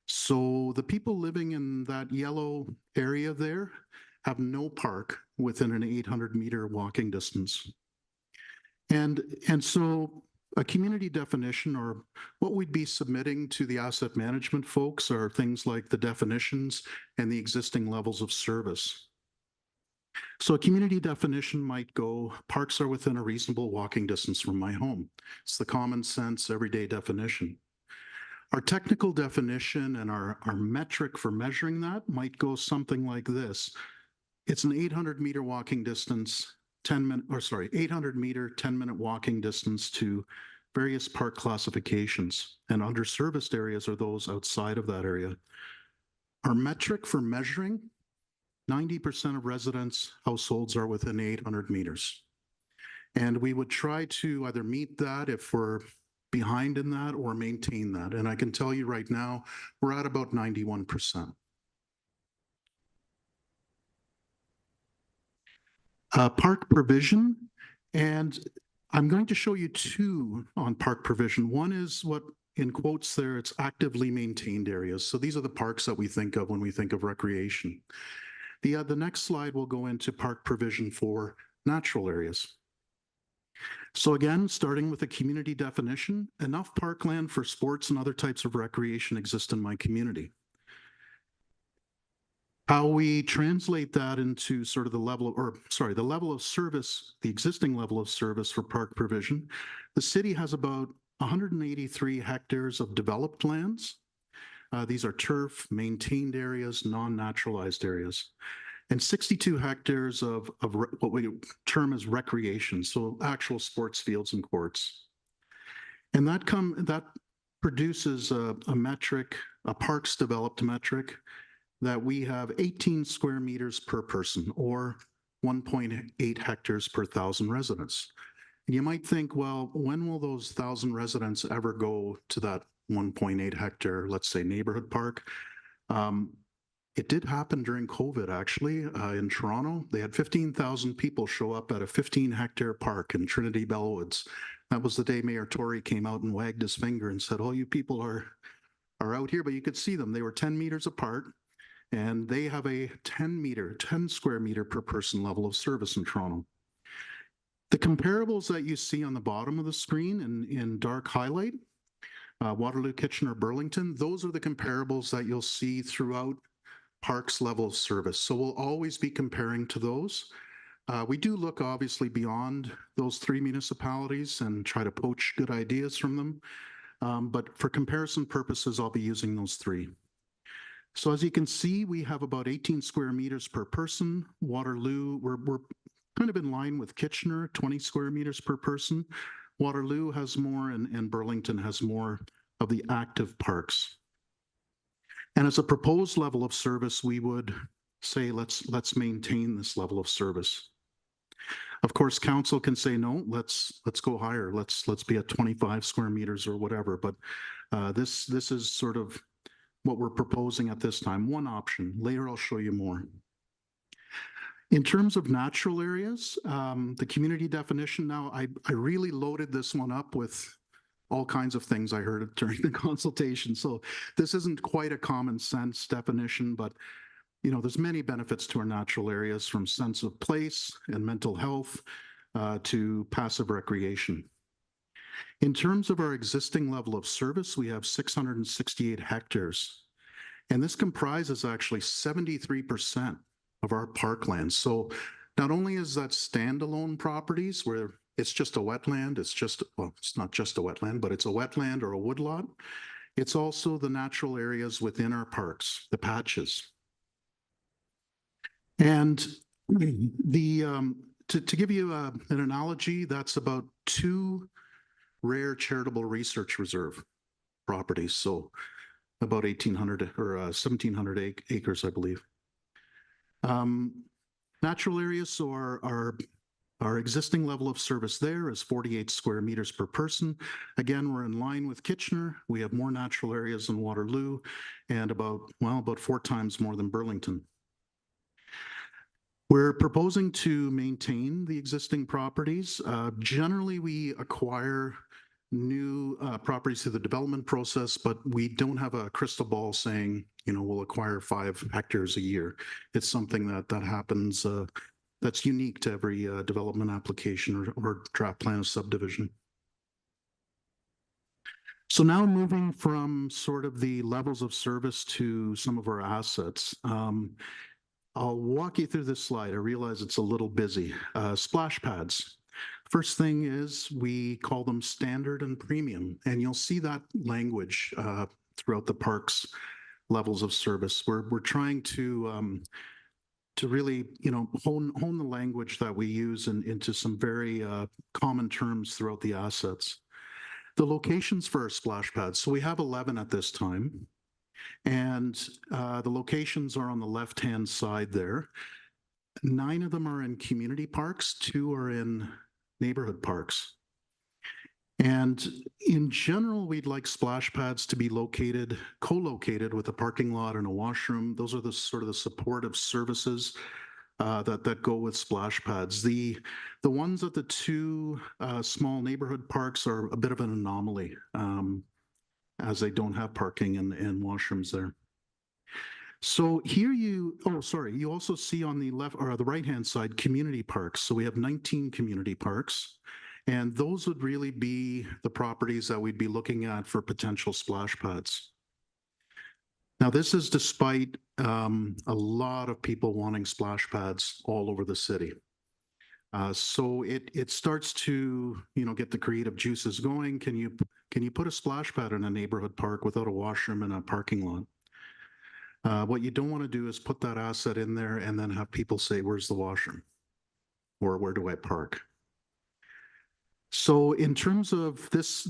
So the people living in that yellow area there have no park within an 800 meter walking distance. And so a community definition, or what we'd be submitting to the asset management folks, are things like the definitions and the existing levels of service. So a community definition might go, parks are within a reasonable walking distance from my home. It's the common sense, everyday definition. Our technical definition and our metric for measuring that might go something like this. It's an 800 meter walking distance, 800 meter, 10-minute walking distance to various park classifications, and underserviced areas are those outside of that area. Our metric for measuring, 90% of residents' households are within 800 meters. And we would try to either meet that if we're behind in that or maintain that. And I can tell you right now, we're at about 91%. Park provision, and I'm going to show you 2 on park provision. One is what, in quotes there, it's actively maintained areas. So these are the parks that we think of when we think of recreation. The next slide will go into park provision for natural areas. So again, starting with a community definition, enough parkland for sports and other types of recreation exist in my community. How we translate that into sort of the level of, the level of service, the existing level of service for park provision. The city has about 183 hectares of developed lands. These are turf, maintained areas, non-naturalized areas, and 62 hectares of what we term as recreation, so actual sports fields and courts. And that produces a metric, a parks developed metric, that we have 18 square meters per person, or 1.8 hectares per 1,000 residents. And you might think, well, when will those 1,000 residents ever go to that 1.8 hectare, let's say, neighborhood park? It did happen during COVID, actually, in Toronto. They had 15,000 people show up at a 15-hectare park in Trinity Bellwoods. That was the day Mayor Tory came out and wagged his finger and said, "Oh, you people are out here," but you could see them. They were 10 meters apart, and they have a 10 square meter per person level of service in Toronto. The comparables that you see on the bottom of the screen in dark highlight, Waterloo, Kitchener, Burlington, those are the comparables that you'll see throughout parks level of service. So we'll always be comparing to those. We do look obviously beyond those three municipalities and try to poach good ideas from them. But for comparison purposes, I'll be using those three. So as you can see, we have about 18 square meters per person. Waterloo, we're kind of in line with Kitchener, 20 square meters per person. Waterloo has more, and Burlington has more of the active parks. And as a proposed level of service, we would say, let's maintain this level of service. Of course, council can say, no, let's go higher. Let's be at 25 square meters or whatever. But this is sort of what we're proposing at this time. One option. Later, I'll show you more. In terms of natural areas, the community definition now, I really loaded this one up with all kinds of things I heard during the consultation. So this isn't quite a common sense definition, but you know, there's many benefits to our natural areas, from sense of place and mental health to passive recreation. In terms of our existing level of service, we have 668 hectares, and this comprises actually 73% of our parklands. So not only is that standalone properties where it's just a wetland, well, it's not just a wetland, but it's a wetland or a woodlot. It's also the natural areas within our parks, the patches. And to give you an analogy, that's about 2 rare charitable research reserve properties. So about 1,800 or 1,700 acres, I believe. Natural areas, so our existing level of service there is 48 square meters per person. Again, we're in line with Kitchener. We have more natural areas than Waterloo, and about 4 times more than Burlington. We're proposing to maintain the existing properties. Generally, we acquire new properties through the development process, but we don't have a crystal ball saying, you know, we'll acquire 5 hectares a year. It's something that happens that's unique to every development application or draft plan of subdivision. So now moving from sort of the levels of service to some of our assets. I'll walk you through this slide. I realize it's a little busy. Splash pads. First thing is we call them standard and premium, and you'll see that language throughout the parks levels of service. We're trying to really, you know, hone the language that we use into some very common terms throughout the assets. The locations for our splash pads. So we have 11 at this time. And the locations are on the left-hand side there. 9 of them are in community parks, 2 are in neighborhood parks. And in general, we'd like splash pads to be co-located with a parking lot and a washroom. Those are the sort of the supportive services that go with splash pads. The ones at the 2 small neighborhood parks are a bit of an anomaly, as they don't have parking and washrooms there. So here you also see on the left or the right-hand side, community parks. So we have 19 community parks, and those would really be the properties that we'd be looking at for potential splash pads. Now, this is despite a lot of people wanting splash pads all over the city. So it starts to, you know, get the creative juices going. Can you put a splash pad in a neighborhood park without a washroom and a parking lot? What you don't want to do is put that asset in there and then have people say, where's the washroom? Or where do I park? So in terms of this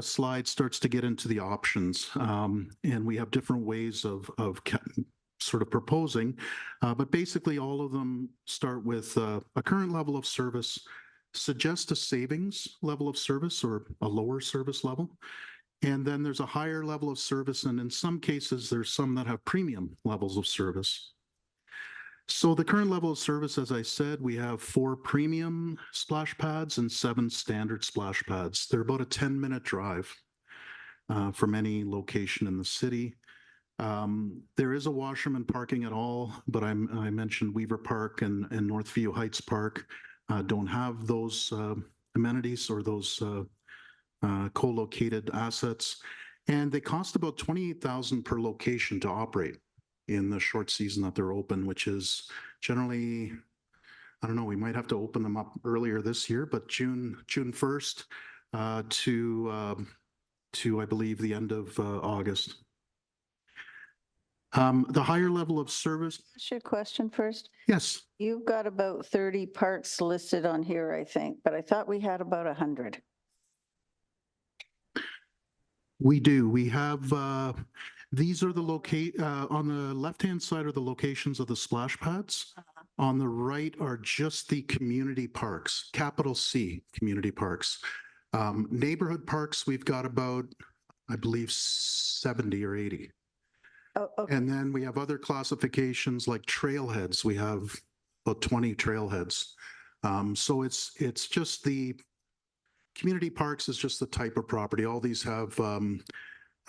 slide starts to get into the options, and we have different ways of sort of proposing, but basically all of them start with a current level of service, suggest a savings level of service or a lower service level. And then there's a higher level of service, and in some cases, there's some that have premium levels of service. So the current level of service, as I said, we have 4 premium splash pads and 7 standard splash pads. They're about a 10-minute drive from any location in the city. There is a washroom parking at all, but I mentioned Weaver Park and Northview Heights Park don't have those amenities or those co-located assets. And they cost about $28,000 per location to operate in the short season that they're open, which is generally, I don't know, we might have to open them up earlier this year, but June 1st to I believe the end of August. The higher level of service, Ask you a question first. yes, You've got about 30 parks listed on here, I think, but I thought we had about 100. we do. We have, these are the on the left-hand side are the locations of the splash pads. On the right are just the community parks, capital C community parks. Neighborhood parks, we've got about, I believe, 70 or 80. Oh, okay. And then we have other classifications like trailheads. We have about 20 trailheads. So it's just the community parks is just the type of property. All these have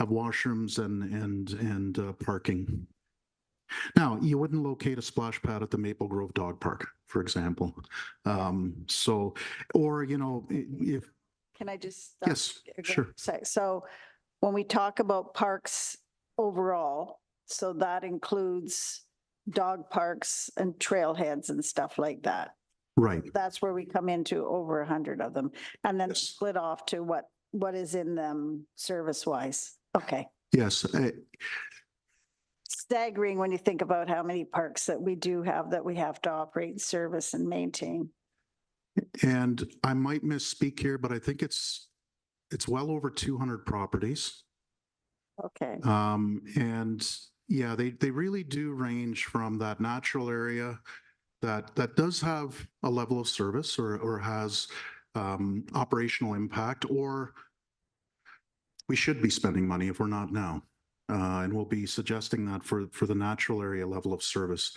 washrooms and parking. Now, you wouldn't locate a splash pad at the Maple Grove Dog Park, for example. So, or, you know, if, Can I just? yes, sure. So when we talk about parks overall, so that includes dog parks and trailheads and stuff like that. Right. That's where we come into over 100 of them and then Yes. split off to what is in them service wise. Okay. Yes. Staggering when you think about how many parks that we do have that we have to operate, service and maintain. And I might misspeak here, but I think it's well over 200 properties. Okay. And yeah, they really do range from that natural area that does have a level of service or has operational impact, or we should be spending money if we're not now. And we'll be suggesting that for the natural area level of service.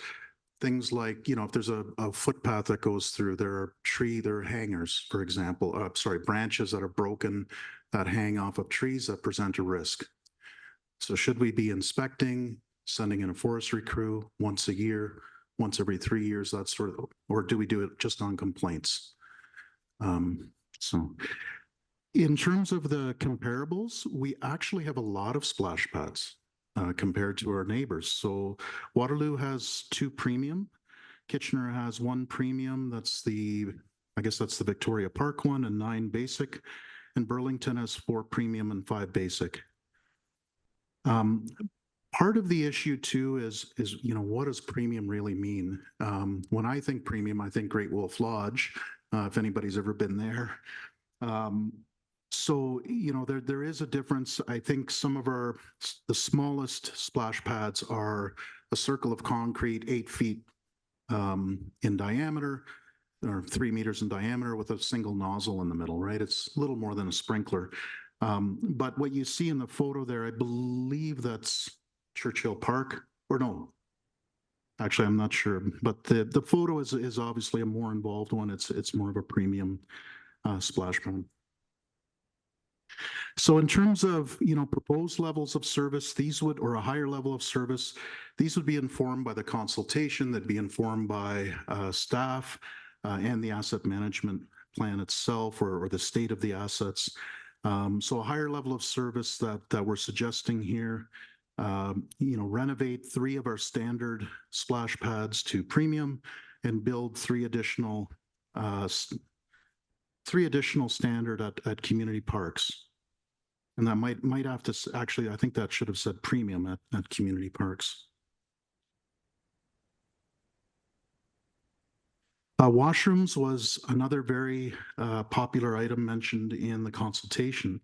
Things like, you know, if there's a footpath that goes through, there are hangers, for example, branches that are broken that hang off of trees that present a risk. So should we be inspecting, sending in a forestry crew once a year, once every 3 years, that sort of, or do we do it just on complaints? So in terms of the comparables, we actually have a lot of splash pads compared to our neighbors. So Waterloo has 2 premium. Kitchener has 1 premium. I guess that's the Victoria Park one, and 9 basic. And Burlington has 4 premium and 5 basic. Part of the issue too is, you know, what does premium really mean? When I think premium, I think Great Wolf Lodge, if anybody's ever been there. So, you know, there is a difference. I think some of the smallest splash pads are a circle of concrete, 8 feet in diameter, or 3 meters in diameter with a single nozzle in the middle, right? It's a little more than a sprinkler. But what you see in the photo there, I believe that's Churchill Park, or no, actually, I'm not sure, but the photo is obviously a more involved one. It's more of a premium splash pad. So in terms of, you know, proposed levels of service, or a higher level of service, these would be informed by the consultation, that'd be informed by staff and the asset management plan itself, or the state of the assets. So a higher level of service that we're suggesting here, you know, renovate 3 of our standard splash pads to premium and build 3 additional standard at community parks. And that might have to, actually, I think that should have said premium at community parks. Washrooms was another very popular item mentioned in the consultation.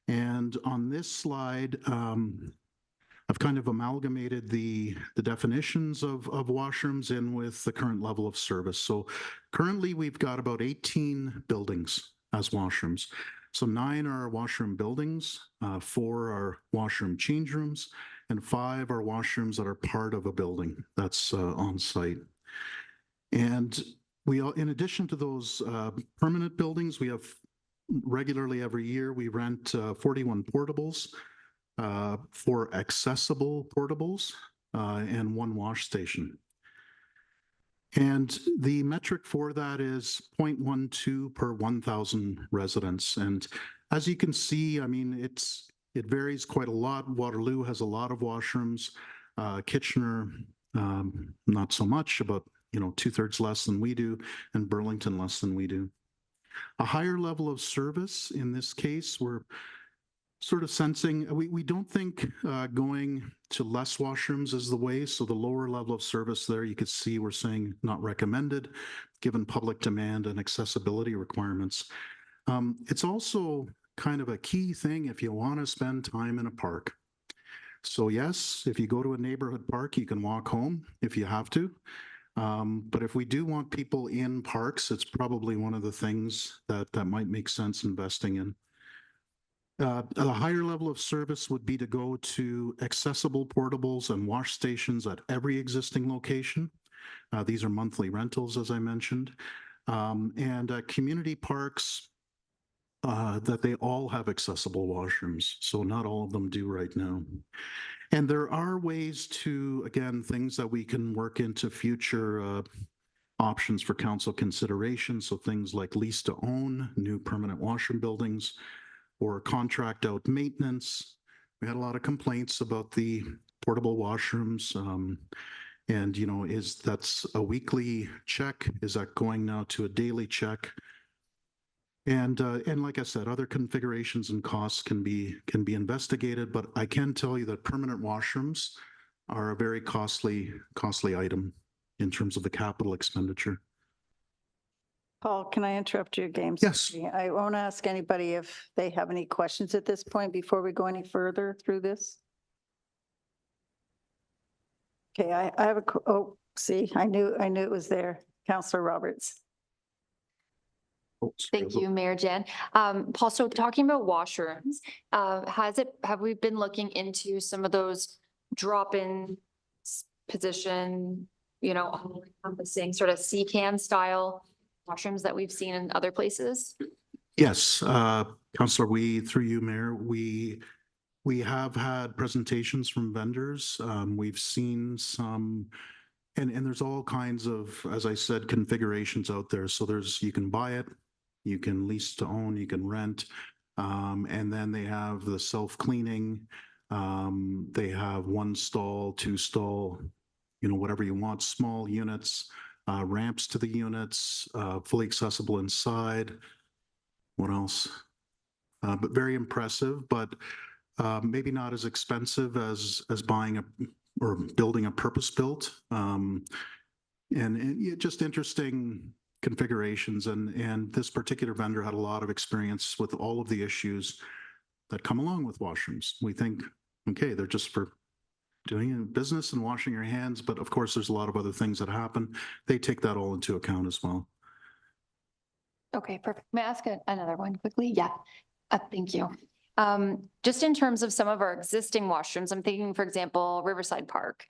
And on this slide, I've kind of amalgamated the definitions of washrooms in with the current level of service. So currently we've got about 18 buildings as washrooms. So 9 are washroom buildings, 4 are washroom change rooms, and 5 are washrooms that are part of a building that's on site. And in addition to those permanent buildings, we have regularly every year, we rent 41 portables, 4 accessible portables, and 1 wash station. And the metric for that is 0.12 per 1,000 residents. And as you can see, I mean, it varies quite a lot. Waterloo has a lot of washrooms. Kitchener, not so much, about 2/3 less than we do, and Burlington less than we do. A higher level of service, in this case, we're sort of sensing, we don't think going to less washrooms is the way. So the lower level of service there, you could see we're saying not recommended, given public demand and accessibility requirements. It's also kind of a key thing if you want to spend time in a park. So yes, if you go to a neighborhood park, you can walk home if you have to. But if we do want people in parks, it's probably one of the things that might make sense investing in. A higher level of service would be to go to accessible portables and wash stations at every existing location. These are monthly rentals, as I mentioned. And community parks, that they all have accessible washrooms. So not all of them do right now. And there are ways to, again, things that we can work into future options for council consideration. So things like lease to own new permanent washroom buildings, or contract out maintenance. We had a lot of complaints about the portable washrooms. And that's a weekly check? Is that going now to a daily check? And like I said, other configurations and costs can be investigated, but I can tell you that permanent washrooms are a very costly item in terms of the capital expenditure. Paul, can I interrupt you again? Yes. I won't ask anybody if they have any questions at this point before we go any further through this. Okay, I have see, I knew it was there. Councillor Roberts. Thank you, Mayor Jan. Paul, so talking about washrooms, have we been looking into some of those drop-in position, encompassing sort of CCAM style washrooms that we've seen in other places? Yes, Councillor, through you, Mayor, we have had presentations from vendors. We've seen some, and there's all kinds of, as I said, configurations out there. So you can buy it, you can lease to own, you can rent, and then they have the self-cleaning. They have 1 stall, 2 stall, whatever you want, small units, ramps to the units, fully accessible inside. What else? But very impressive, but maybe not as expensive as buying or building a purpose-built. And just interesting configurations. And this particular vendor had a lot of experience with all of the issues that come along with washrooms. We think, okay, they're just for doing business and washing your hands, but of course there's a lot of other things that happen. They take that all into account as well. Okay, perfect. May I ask another one quickly? Yeah, thank you. Just in terms of some of our existing washrooms, I'm thinking, for example, Riverside Park,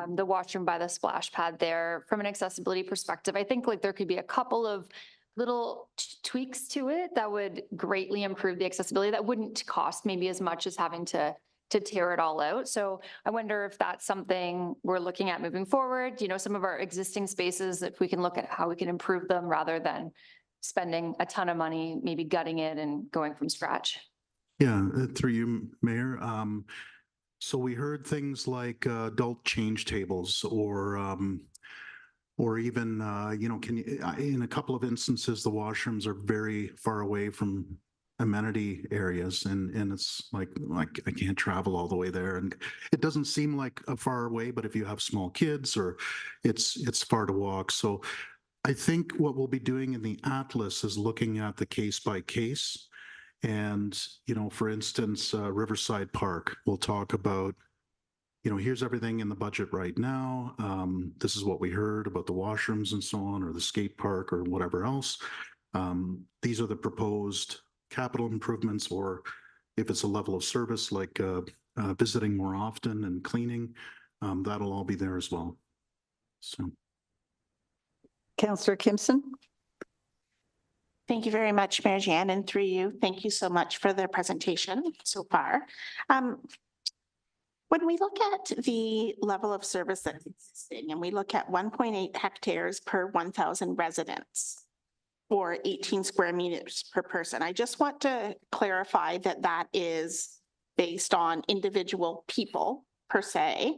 the washroom by the splash pad there, from an accessibility perspective, I think like there could be a couple of little tweaks to it that would greatly improve the accessibility. That wouldn't cost maybe as much as having to tear it all out. So I wonder if that's something we're looking at moving forward, some of our existing spaces, if we can look at how we can improve them rather than spending a ton of money, maybe gutting it and going from scratch. Yeah, through you, Mayor. So we heard things like adult change tables, or even in a couple of instances, the washrooms are very far away from amenity areas, and it's like I can't travel all the way there, and it doesn't seem like a far away, but if you have small kids, or it's far to walk. So I think what we'll be doing in the atlas is looking at the case by case. And, for instance, Riverside Park, we'll talk about, here's everything in the budget right now. This is what we heard about the washrooms and so on, or the skate park or whatever else. These are the proposed capital improvements, or if it's a level of service like visiting more often and cleaning, that'll all be there as well. So. Councillor Kimson? Thank you very much, Mayor Jan, and through you, thank you so much for the presentation so far. When we look at the level of service that's existing, and we look at 1.8 hectares per 1,000 residents, or 18 square meters per person, I just want to clarify that that is based on individual people per se.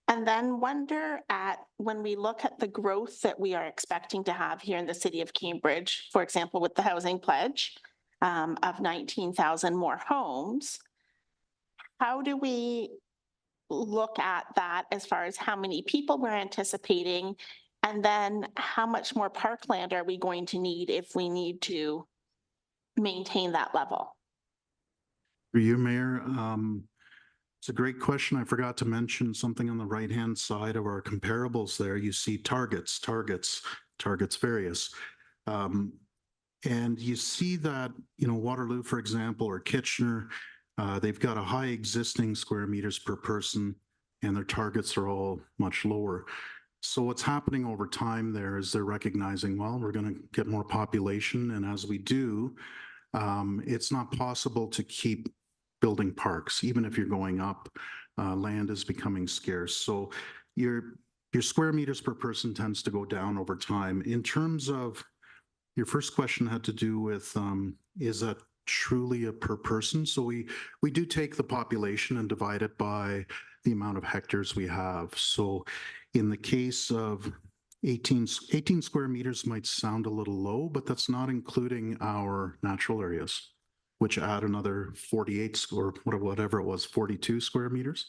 And then wonder at, when we look at the growth that we are expecting to have here in the city of Cambridge, for example, with the housing pledge of 19,000 more homes, how do we look at that as far as how many people we're anticipating? And then how much more parkland are we going to need if we need to maintain that level? For you, Mayor, it's a great question. I forgot to mention something on the right-hand side of our comparables there. You see targets various. And you see that, Waterloo, for example, or Kitchener, they've got a high existing square meters per person, and their targets are all much lower. So what's happening over time there is they're recognizing, well, we're going to get more population. And as we do, it's not possible to keep building parks. Even if you're going up, land is becoming scarce. So your square meters per person tends to go down over time. In terms of your first question had to do with, is that truly a per person? So we do take the population and divide it by the amount of hectares we have. So in the case of 18 square meters might sound a little low, but that's not including our natural areas, which add another 48 or whatever it was, 42 square meters.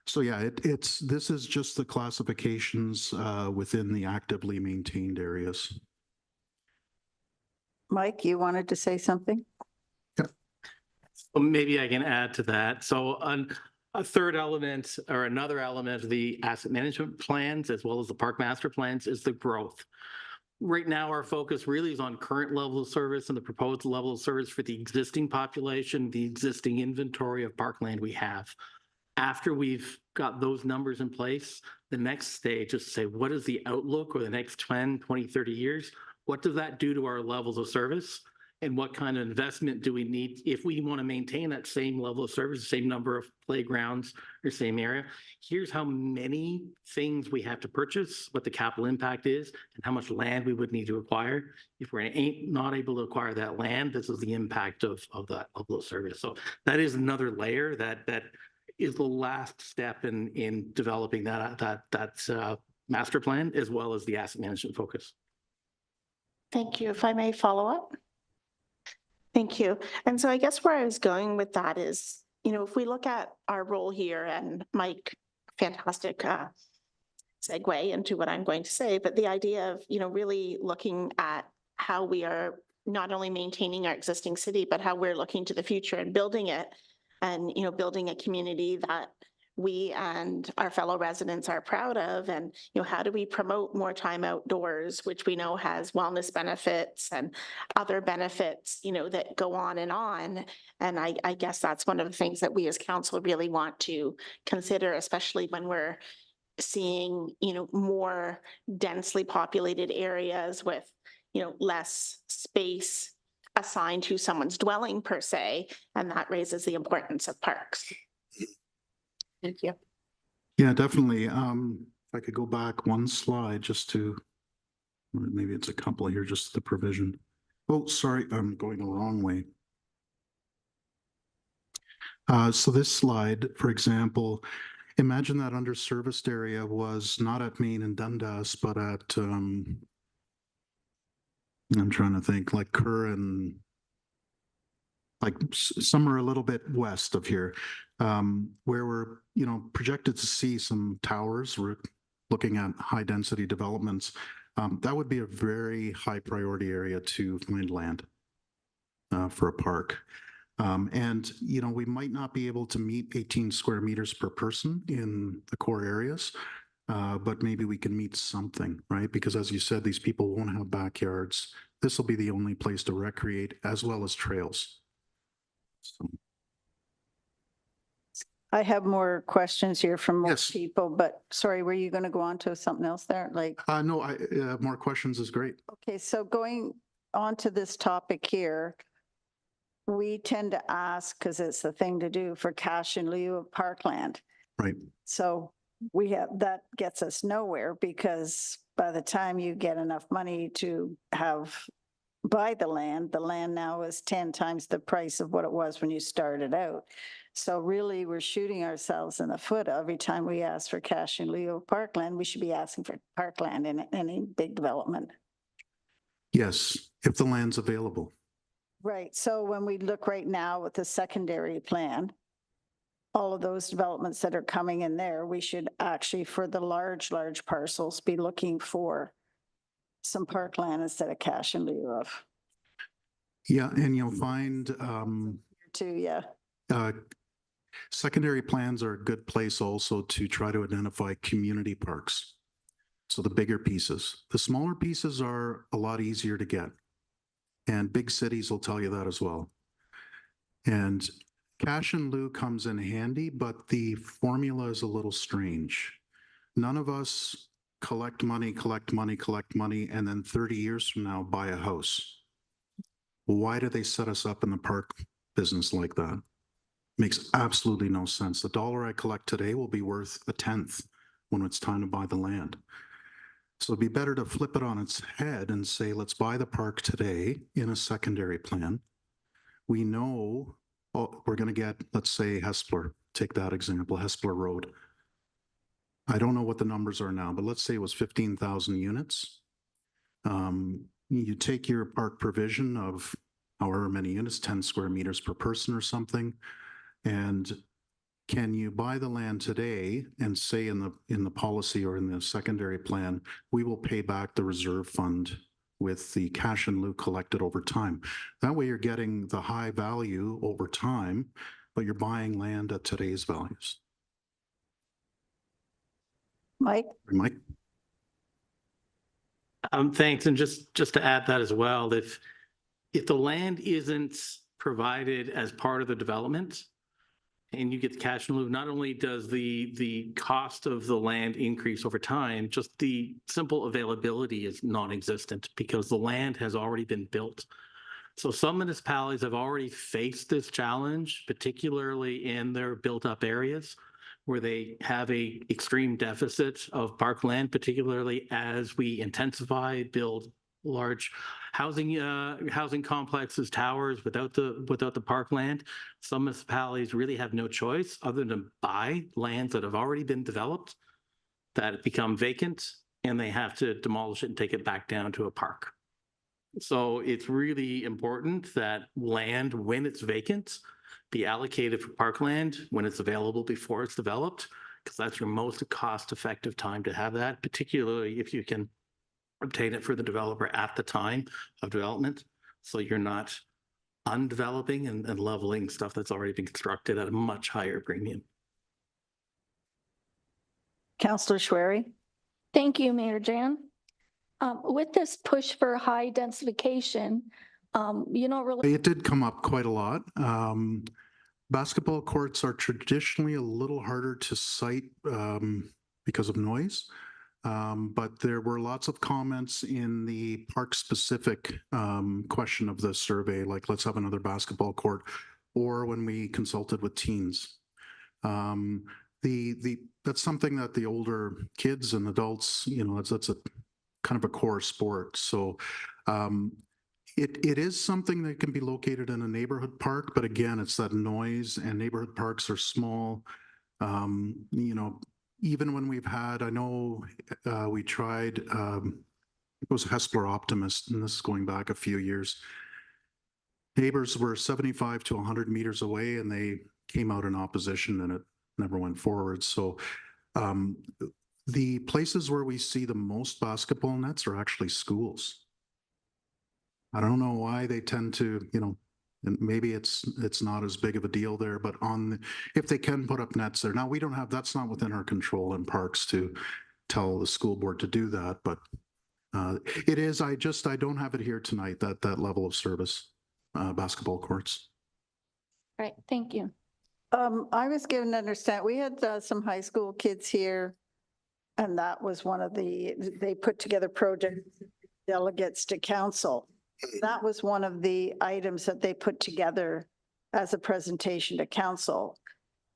So yeah, this is just the classifications within the actively maintained areas. Mike, you wanted to say something? Well, maybe I can add to that. So on a third element or another element of the asset management plans, as well as the park master plans, is the growth. Right now, our focus really is on current level of service and the proposed level of service for the existing population, the existing inventory of parkland we have. After we've got those numbers in place, the next stage is to say, what is the outlook over the next 10, 20, 30 years? What does that do to our levels of service? And what kind of investment do we need if we want to maintain that same level of service, the same number of playgrounds or same area? Here's how many things we have to purchase, what the capital impact is, and how much land we would need to acquire. If we're not able to acquire that land, this is the impact of that level of service. So that is another layer that is the last step in developing that master plan, as well as the asset management focus. Thank you. If I may follow up. Thank you. And so I guess where I was going with that is, if we look at our role here, and Mike, fantastic segue into what I'm going to say, but the idea of, really looking at how we are not only maintaining our existing city, but how we're looking to the future and building it, and, building a community that we and our fellow residents are proud of. And, how do we promote more time outdoors, which we know has wellness benefits and other benefits, that go on and on. And I guess that's one of the things that we as council really want to consider, especially when we're seeing, more densely populated areas with, less space assigned to someone's dwelling per se, and that raises the importance of parks. Thank you. Yeah, definitely. If I could go back one slide just to, or maybe it's a couple here, just the provision. Oh, sorry, I'm going the wrong way. So this slide, for example, imagine that under-serviced area was not at Main and Dundas, but at, I'm trying to think, like Kerr and like somewhere a little bit west of here, where we're, projected to see some towers, looking at high density developments, that would be a very high priority area to find land for a park. And, we might not be able to meet 18 square meters per person in the core areas, but maybe we can meet something, right? Because as you said, these people won't have backyards. This will be the only place to recreate as well as trails. So, I have more questions here from more Yes. people, but sorry, were you going to go on to something else there? Like, no, more questions is great. okay, so going on to this topic here, we tend to ask, because it's the thing to do, for cash in lieu of parkland. Right. So that gets us nowhere, because by the time you get enough money to buy the land now is 10 times the price of what it was when you started out. So really, we're shooting ourselves in the foot every time we ask for cash in lieu of parkland. We should be asking for parkland in any big development. Yes, if the land's available. Right. So when we look right now with the secondary plan, all of those developments that are coming in there, we should actually, for the large parcels, be looking for some parkland instead of cash in lieu of. Yeah, and you'll find Too, yeah. secondary plans are a good place also to try to identify community parks. So the bigger pieces. The smaller pieces are a lot easier to get. And big cities will tell you that as well. And cash in lieu comes in handy, but the formula is a little strange. None of us collect money, and then 30 years from now buy a house. Why do they set us up in the park business like that? Makes absolutely no sense. The dollar I collect today will be worth a tenth when it's time to buy the land. So it'd be better to flip it on its head and say, let's buy the park today in a secondary plan. We know we're going to get, let's say, Hespeler, take that example, Hespeler Road. I don't know what the numbers are now, but let's say it was 15,000 units. You take your park provision of however many units, 10 square meters per person or something, and can you buy the land today and say in the policy or in the secondary plan, we will pay back the reserve fund with the cash in lieu collected over time. That way you're getting the high value over time, but you're buying land at today's values. Mike? Mike? Thanks. And just to add that as well, if the land isn't provided as part of the development and you get the cash in lieu, not only does the cost of the land increase over time, just the simple availability is non-existent because the land has already been built. So some municipalities have already faced this challenge, particularly in their built-up areas where they have a extreme deficit of parkland, particularly as we intensify, build large housing complexes, towers without the parkland. Some municipalities really have no choice other than buy lands that have already been developed that become vacant, and they have to demolish it and take it back down to a park. So it's really important that land, when it's vacant, be allocated for parkland when it's available before it's developed, because that's your most cost-effective time to have that, particularly if you can obtain it for the developer at the time of development. So you're not undeveloping and leveling stuff that's already been constructed at a much higher premium. Councillor Schwery? Thank you, Mayor Jan. With this push for high densification, really. It did come up quite a lot. Basketball courts are traditionally a little harder to site because of noise. But there were lots of comments in the park-specific question of the survey, like let's have another basketball court, or when we consulted with teens. That's something that the older kids and adults, that's a kind of a core sport. So it is something that can be located in a neighborhood park, but again, it's that noise, and neighborhood parks are small. Even when we've had, I know we tried, it was Hespeler Optimist, and this is going back a few years. Neighbors were 75 to 100 meters away, and they came out in opposition, and it never went forward. So The places where we see the most basketball nets are actually schools. I don't know why they tend to, and maybe it's not as big of a deal there, but if they can put up nets there. Now, we don't have, that's not within our control in parks to tell the school board to do that, but it is, I don't have it here tonight, that level of service, basketball courts. Right, thank you. I was given to understand, we had some high school kids here. And that was one of they put together project delegates to council. That was one of the items that they put together as a presentation to council.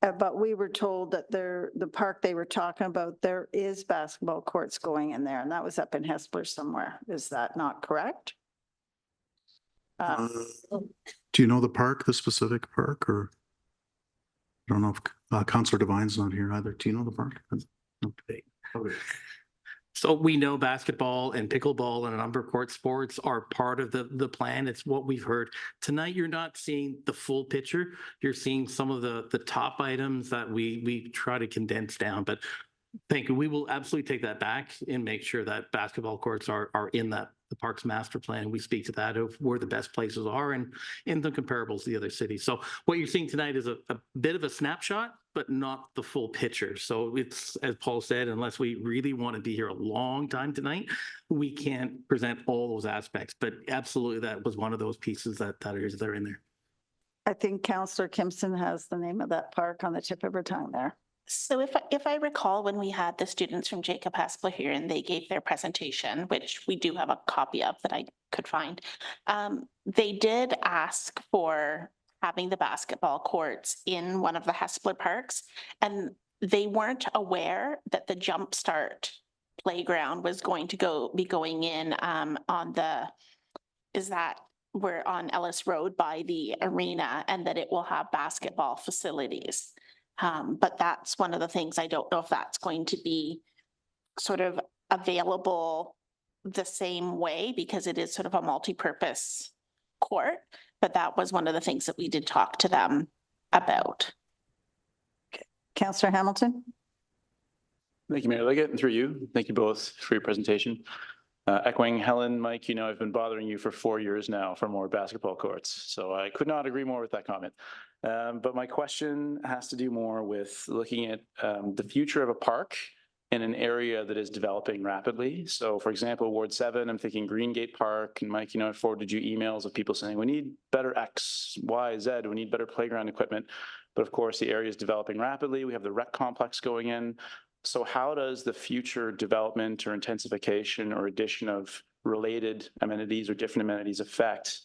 But we were told that the park they were talking about, there is basketball courts going in there, and that was up in Hespeler somewhere. Is that not correct? Do you know the park, the specific park, or? I don't know if Councillor Devine's not here either. Do you know the park? Okay. So we know basketball and pickleball and a number of court sports are part of the plan. It's what we've heard. Tonight, you're not seeing the full picture. You're seeing some of the top items that we try to condense down. But thank you. We will absolutely take that back and make sure that basketball courts are in the Parks Master Plan. We speak to that of where the best places are and in the comparables to the other cities. So what you're seeing tonight is a bit of a snapshot, but not the full picture. So it's, as Paul said, unless we really want to be here a long time tonight, we can't present all those aspects. But absolutely, that was one of those pieces that are in there. I think Councillor Kimpson has the name of that park on the tip of her tongue there. So if I recall, when we had the students from Jacob Hespeler here and they gave their presentation, which we do have a copy of that I could find, they did ask for having the basketball courts in one of the Hespeler parks, and they weren't aware that the Jumpstart playground was going to be going in we're on Ellis Road by the arena, and that it will have basketball facilities. But that's one of the things, I don't know if that's going to be sort of available the same way, because it is sort of a multi-purpose court, but that was one of the things that we did talk to them about. Councillor Hamilton? Thank you, Mayor Liggett, and through you, thank you both for your presentation. Echoing Helen, Mike, I've been bothering you for 4 years now for more basketball courts, so I could not agree more with that comment. But my question has to do more with looking at the future of a park in an area that is developing rapidly. So for example, Ward 7, I'm thinking Greengate Park, and Mike, I forwarded you emails of people saying, we need better X, Y, Z, we need better playground equipment. But of course, the area is developing rapidly. We have the rec complex going in. So how does the future development or intensification or addition of related amenities or different amenities affect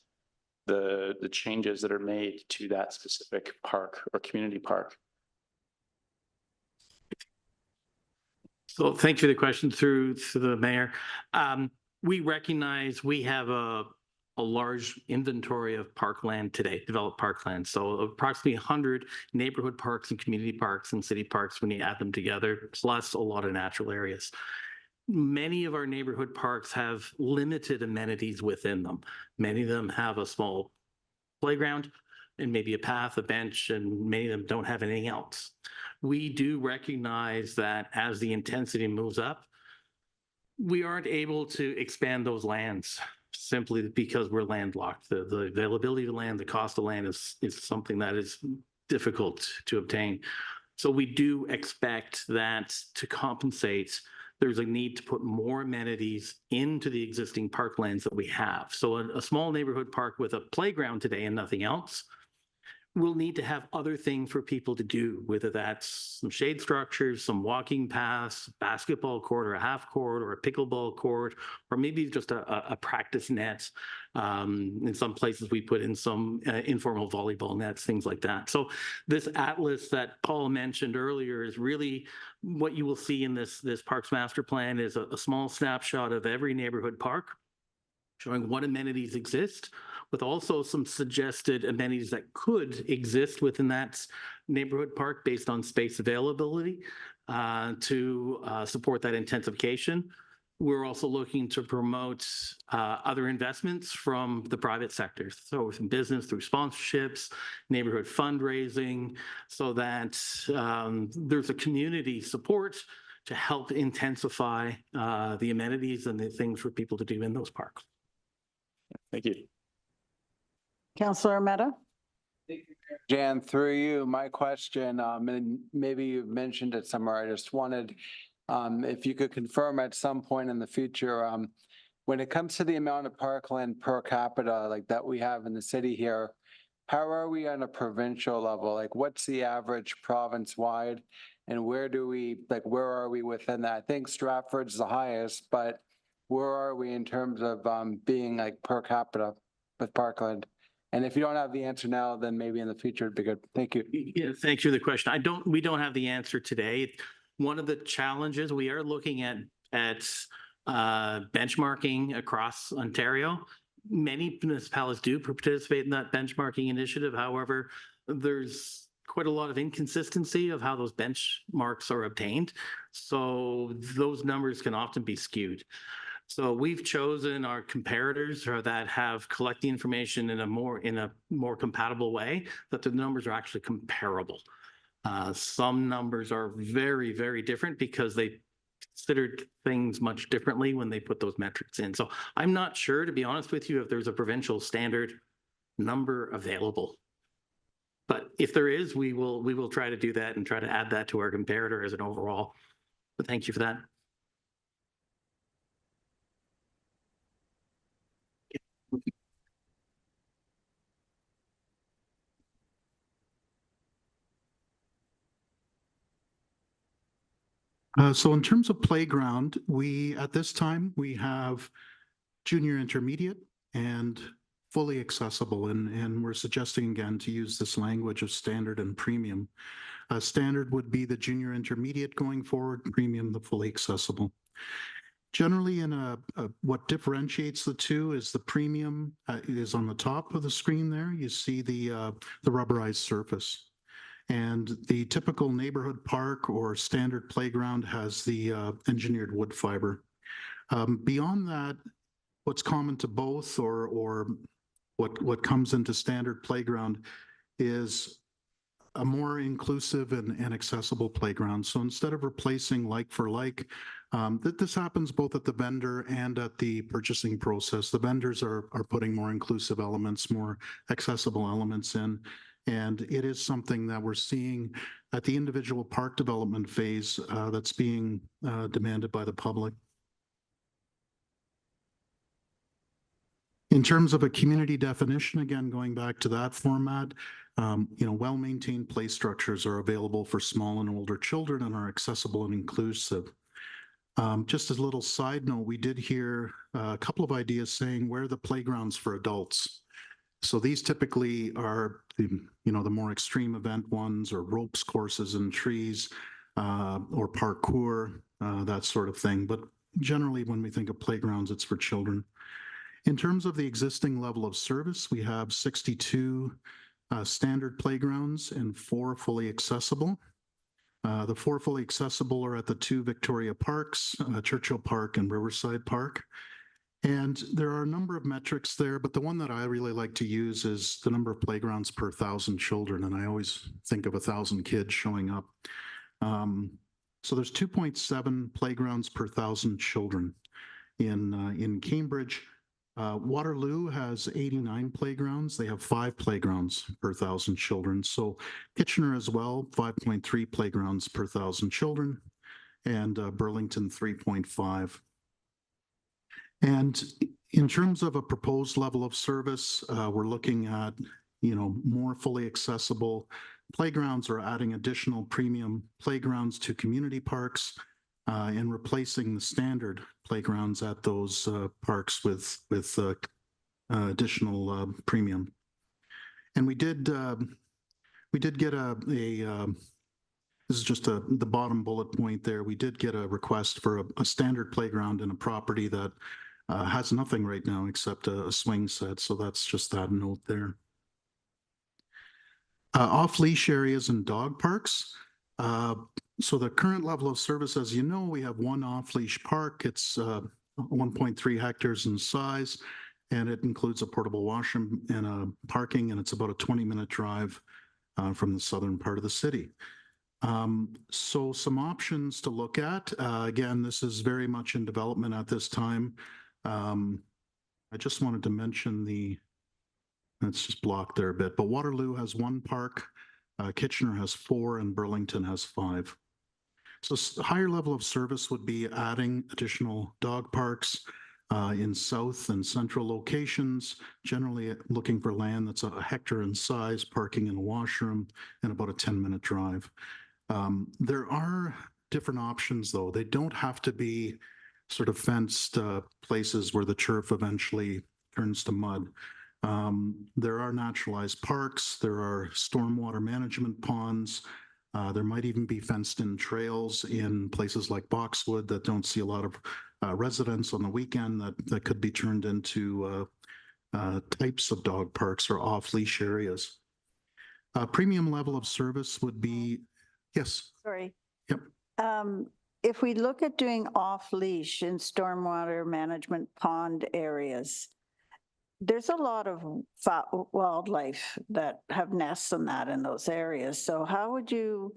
the changes that are made to that specific park or community park? So thanks for the question through the mayor. We recognize we have a large inventory of parkland today, developed parkland. So approximately 100 neighborhood parks and community parks and city parks when you add them together, plus a lot of natural areas. Many of our neighborhood parks have limited amenities within them. Many of them have a small playground and maybe a path, a bench, and many of them don't have anything else. We do recognize that as the intensity moves up, we aren't able to expand those lands simply because we're landlocked. The availability of land, the cost of land is something that is difficult to obtain. So we do expect that to compensate, there's a need to put more amenities into the existing parklands that we have. So a small neighborhood park with a playground today and nothing else will need to have other things for people to do, whether that's some shade structures, some walking paths, basketball court or a half court or a pickleball court, or maybe just a practice net. In some places we put in some informal volleyball nets, things like that. So this atlas that Paul mentioned earlier is really what you will see in this Parks Master Plan is a small snapshot of every neighborhood park, showing what amenities exist, with also some suggested amenities that could exist within that neighborhood park based on space availability to support that intensification. We're also looking to promote other investments from the private sector. So from business through sponsorships, neighborhood fundraising, so that there's a community support to help intensify the amenities and the things for people to do in those parks. Thank you. Councillor Meta? Jan, through you, my question, and maybe you've mentioned it somewhere, I just wanted, if you could confirm at some point in the future, when it comes to the amount of parkland per capita like that we have in the city here, how are we on a provincial level? Like, what's the average province-wide? And where are we within that? I think Stratford's the highest, but where are we in terms of being like per capita with parkland? And if you don't have the answer now, then maybe in the future it'd be good. Thank you. Yeah, thanks for the question. We don't have the answer today. One of the challenges we are looking at benchmarking across Ontario. Many municipalities do participate in that benchmarking initiative. However, there's quite a lot of inconsistency of how those benchmarks are obtained. So those numbers can often be skewed. So we've chosen our comparators that have collected information in a more compatible way, that the numbers are actually comparable. Some numbers are very, very different because they considered things much differently when they put those metrics in. So I'm not sure, to be honest with you, if there's a provincial standard number available. But if there is, we will try to do that and try to add that to our comparator as an overall. But thank you for that. So in terms of playground, at this time, we have junior intermediate and fully accessible. And we're suggesting again to use this language of standard and premium. Standard would be the junior intermediate going forward, premium, the fully accessible. Generally, what differentiates the two is the premium is on the top of the screen there. You see the rubberized surface. And the typical neighborhood park or standard playground has the engineered wood fiber. Beyond that, what's common to both or what comes into standard playground is a more inclusive and accessible playground. So instead of replacing like for like, this happens both at the vendor and at the purchasing process. The vendors are putting more inclusive elements, more accessible elements in. And it is something that we're seeing at the individual park development phase that's being demanded by the public. In terms of a community definition, again, going back to that format, well-maintained play structures are available for small and older children and are accessible and inclusive. Just as a little side note, we did hear a couple of ideas saying where are the playgrounds for adults. So these typically are the more extreme event ones or ropes courses in trees or parkour, that sort of thing. But generally, when we think of playgrounds, it's for children. In terms of the existing level of service, we have 62 standard playgrounds and 4 fully accessible. The 4 fully accessible are at the 2 Victoria parks, Churchill Park and Riverside Park. And there are a number of metrics there, but the one that I really like to use is the number of playgrounds per 1,000 children. And I always think of 1,000 kids showing up. So there's 2.7 playgrounds per 1,000 children. In Cambridge, Waterloo has 89 playgrounds. They have 5 playgrounds per 1,000 children. So Kitchener as well, 5.3 playgrounds per 1,000 children, and Burlington 3.5. And in terms of a proposed level of service, we're looking at, more fully accessible playgrounds or adding additional premium playgrounds to community parks and replacing the standard playgrounds at those parks with additional premium. And we did get this is just the bottom bullet point there. We did get a request for a standard playground in a property that has nothing right now except a swing set. So that's just that note there. Off-leash areas and dog parks. So the current level of service, as you know, we have 1 off-leash park. It's 1.3 hectares in size, and it includes a portable washroom and a parking, and it's about a 20-minute drive from the southern part of the city. So some options to look at. Again, this is very much in development at this time. I just wanted to mention it's just blocked there a bit, but Waterloo has 1 park, Kitchener has 4, and Burlington has 5. So higher level of service would be adding additional dog parks in south and central locations, generally looking for land that's a hectare in size, parking in a washroom, and about a 10-minute drive. There are different options, though. They don't have to be sort of fenced places where the turf eventually turns to mud. There are naturalized parks, there are stormwater management ponds, there might even be fenced-in trails in places like Boxwood that don't see a lot of residents on the weekend that could be turned into types of dog parks or off-leash areas. Premium level of service would be, yes. Sorry. Yep. If we look at doing off-leash in stormwater management pond areas, there's a lot of wildlife that have nests and that in those areas. So how would you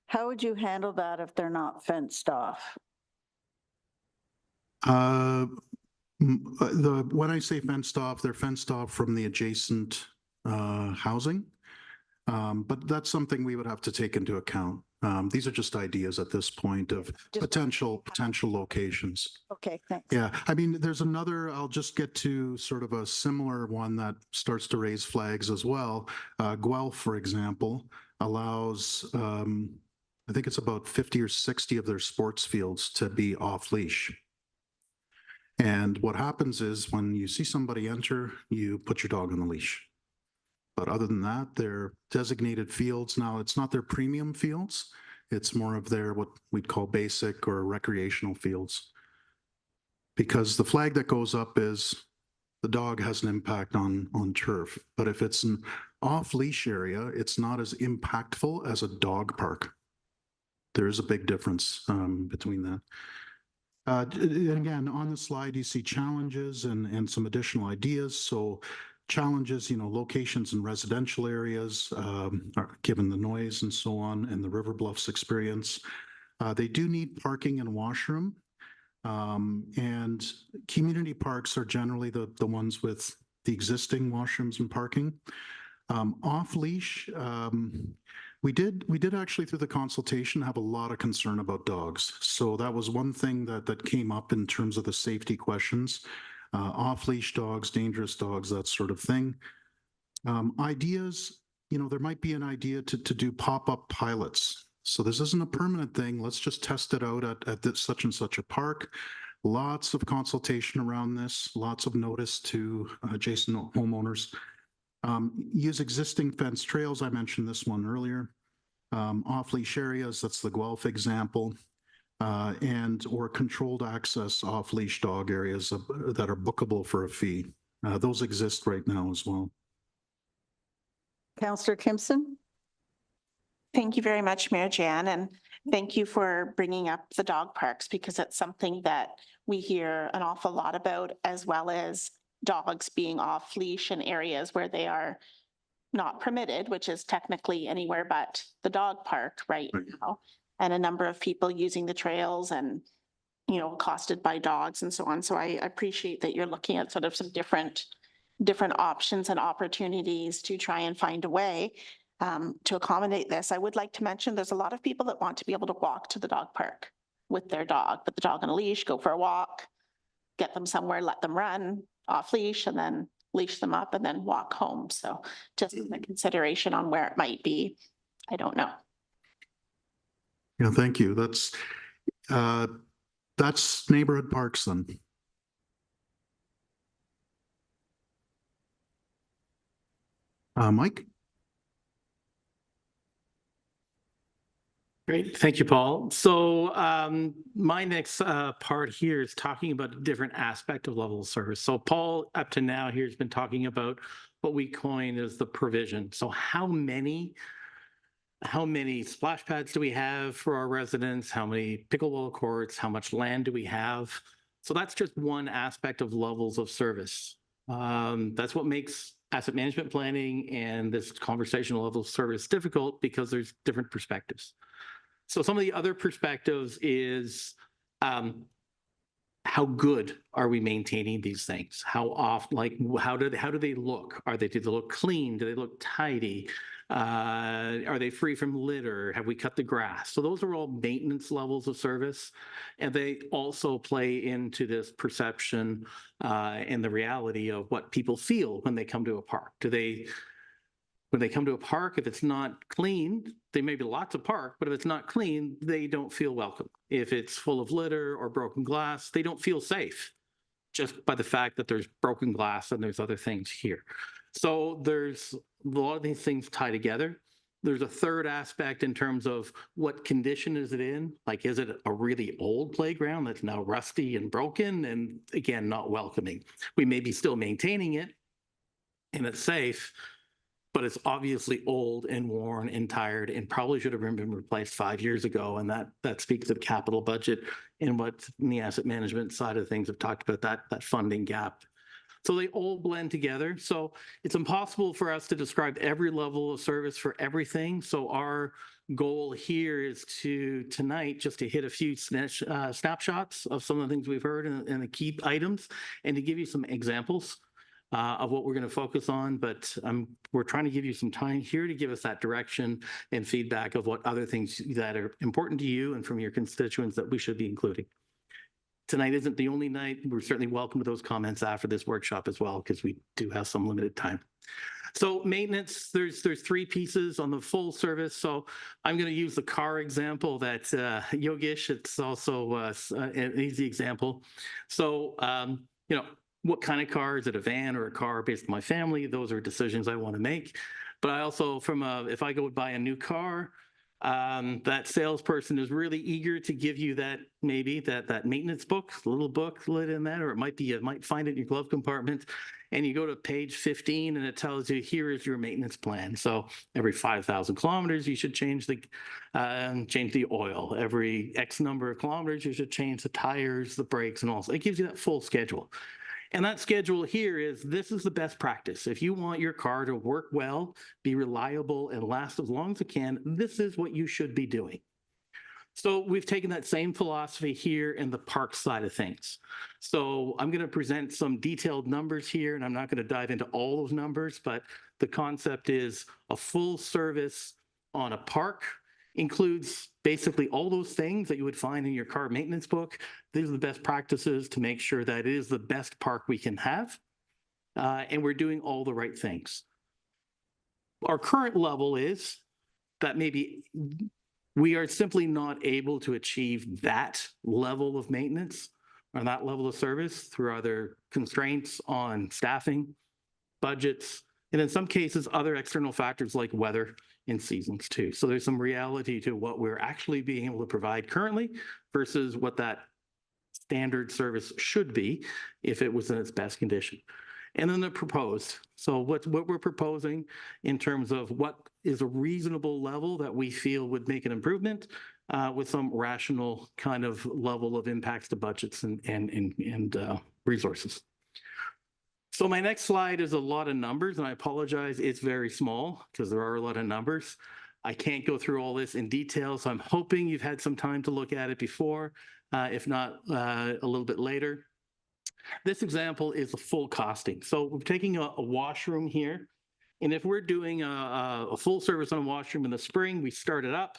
handle that if they're not fenced off? When I say fenced off, they're fenced off from the adjacent housing. But that's something we would have to take into account. These are just ideas at this point of potential locations. Okay, thanks. Yeah, I mean, there's another, I'll just get to sort of a similar one that starts to raise flags as well. Guelph, for example, allows, I think it's about 50 or 60 of their sports fields to be off leash. And what happens is when you see somebody enter, you put your dog on the leash. But other than that, they're designated fields. Now, it's not their premium fields. It's more of their what we'd call basic or recreational fields. Because the flag that goes up is the dog has an impact on turf. But if it's an off-leash area, it's not as impactful as a dog park. There is a big difference between that. And again, on the slide, you see challenges and some additional ideas. So challenges, locations in residential areas, given the noise and so on, and the River Bluffs experience. They do need parking and washroom. And community parks are generally the ones with the existing washrooms and parking. Off leash, we did actually through the consultation have a lot of concern about dogs. So that was one thing that came up in terms of the safety questions. Off-leash dogs, dangerous dogs, that sort of thing. Ideas, there might be an idea to do pop-up pilots. So this isn't a permanent thing. Let's just test it out at this such and such a park. Lots of consultation around this, lots of notice to adjacent homeowners. Use existing fence trails. I mentioned this one earlier. Off-leash areas, that's the Guelph example. Or controlled access off-leash dog areas that are bookable for a fee. Those exist right now as well. Councillor Kimpson? Thank you very much, Mayor Jan, and thank you for bringing up the dog parks because it's something that we hear an awful lot about, as well as dogs being off leash in areas where they are not permitted, which is technically anywhere but the dog park right now. And a number of people using the trails and, accosted by dogs and so on. So I appreciate that you're looking at sort of some different options and opportunities to try and find a way to accommodate this. I would like to mention there's a lot of people that want to be able to walk to the dog park with their dog, put the dog on a leash, go for a walk, get them somewhere, let them run off leash, and then leash them up and then walk home. So just a consideration on where it might be. I don't know. Yeah, thank you. That's neighborhood parks then. Mike? Great. Thank you, Paul. So my next part here is talking about a different aspect of level of service. So Paul, up to now here, has been talking about what we coined as the provision. So how many splash pads do we have for our residents? How many pickleball courts? How much land do we have? So that's just one aspect of levels of service. That's what makes asset management planning and this conversational level of service difficult, because there's different perspectives. So some of the other perspectives is how good are we maintaining these things? How often, like, how do they look? Do they look clean? Do they look tidy? Are they free from litter? Have we cut the grass? So those are all maintenance levels of service. And they also play into this perception and the reality of what people feel when they come to a park. When they come to a park, if it's not clean, there may be lots of park, but if it's not clean, they don't feel welcome. If it's full of litter or broken glass, they don't feel safe just by the fact that there's broken glass and there's other things here. So there's a lot of these things tie together. There's a third aspect in terms of what condition is it in? Like, is it a really old playground that's now rusty and broken and, again, not welcoming? We may be still maintaining it and it's safe, but it's obviously old and worn and tired and probably should have been replaced 5 years ago. And that speaks to the capital budget and what in the asset management side of things have talked about that funding gap. So they all blend together. So it's impossible for us to describe every level of service for everything. So our goal here is tonight just to hit a few snapshots of some of the things we've heard and the key items, and to give you some examples of what we're going to focus on, but we're trying to give you some time here to give us that direction and feedback of what other things that are important to you and from your constituents that we should be including. Tonight isn't the only night. We're certainly welcome to those comments after this workshop as well, because we do have some limited time. So maintenance, there's three pieces on the full service. So I'm going to use the car example that Yogesh, it's also an easy example. So, what kind of car? Is it a van or a car based on my family? Those are decisions I want to make. But I also, if I go buy a new car, that salesperson is really eager to give you that maintenance book, a little booklet in that, or it might be, you might find it in your glove compartment, and you go to page 15 and it tells you, here is your maintenance plan. So every 5,000 kilometers, you should change the oil. Every X number of kilometers, you should change the tires, the brakes, and all. So it gives you that full schedule. And that schedule here is, this is the best practice. If you want your car to work well, be reliable, and last as long as it can, this is what you should be doing. So we've taken that same philosophy here in the park side of things. So I'm going to present some detailed numbers here, and I'm not going to dive into all those numbers, but the concept is a full service on a park includes basically all those things that you would find in your car maintenance book. These are the best practices to make sure that it is the best park we can have, and we're doing all the right things. Our current level is that maybe we are simply not able to achieve that level of maintenance or that level of service through other constraints on staffing, budgets, and in some cases, other external factors like weather and seasons too. So there's some reality to what we're actually being able to provide currently versus what that standard service should be if it was in its best condition. And then the proposed. So what we're proposing in terms of what is a reasonable level that we feel would make an improvement with some rational kind of level of impacts to budgets and resources. So my next slide is a lot of numbers, and I apologize, it's very small because there are a lot of numbers. I can't go through all this in detail, so I'm hoping you've had some time to look at it before, if not a little bit later. This example is the full costing. So we're taking a washroom here, and if we're doing a full service on a washroom in the spring, we start it up.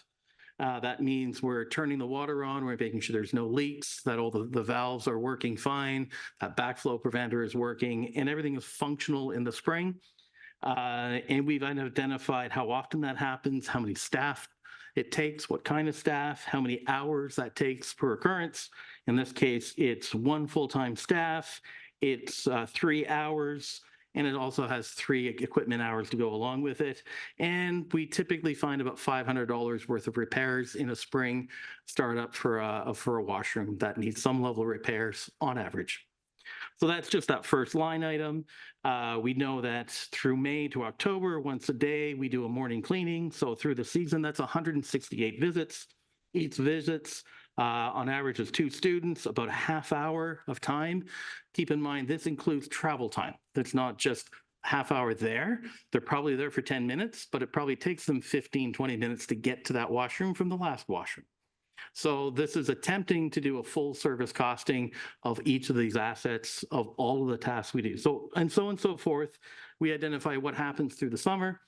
That means we're turning the water on, we're making sure there's no leaks, that all the valves are working fine, that backflow preventer is working, and everything is functional in the spring. And we've identified how often that happens, how many staff it takes, what kind of staff, how many hours that takes per occurrence. In this case, it's 1 full-time staff, it's 3 hours, and it also has 3 equipment hours to go along with it. And we typically find about $500 worth of repairs in a spring startup for a washroom that needs some level of repairs on average. So that's just that first line item. We know that through May to October, once a day, we do a morning cleaning. So through the season, that's 168 visits. Each visits on average is 2 students, about a half hour of time. Keep in mind, this includes travel time. That's not just half hour there. They're probably there for 10 minutes, but it probably takes them 15, 20 minutes to get to that washroom from the last washroom. So this is attempting to do a full service costing of each of these assets of all of the tasks we do. So and so forth. We identify what happens through the summer,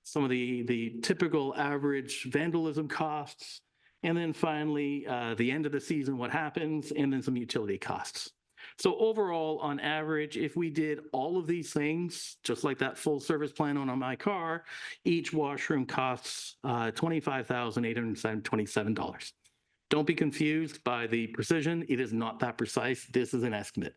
some of the typical average vandalism costs, and then finally the end of the season, what happens, and then some utility costs. So overall, on average, if we did all of these things, just like that full service plan on my car, each washroom costs $25,827. Don't be confused by the precision. It is not that precise. This is an estimate.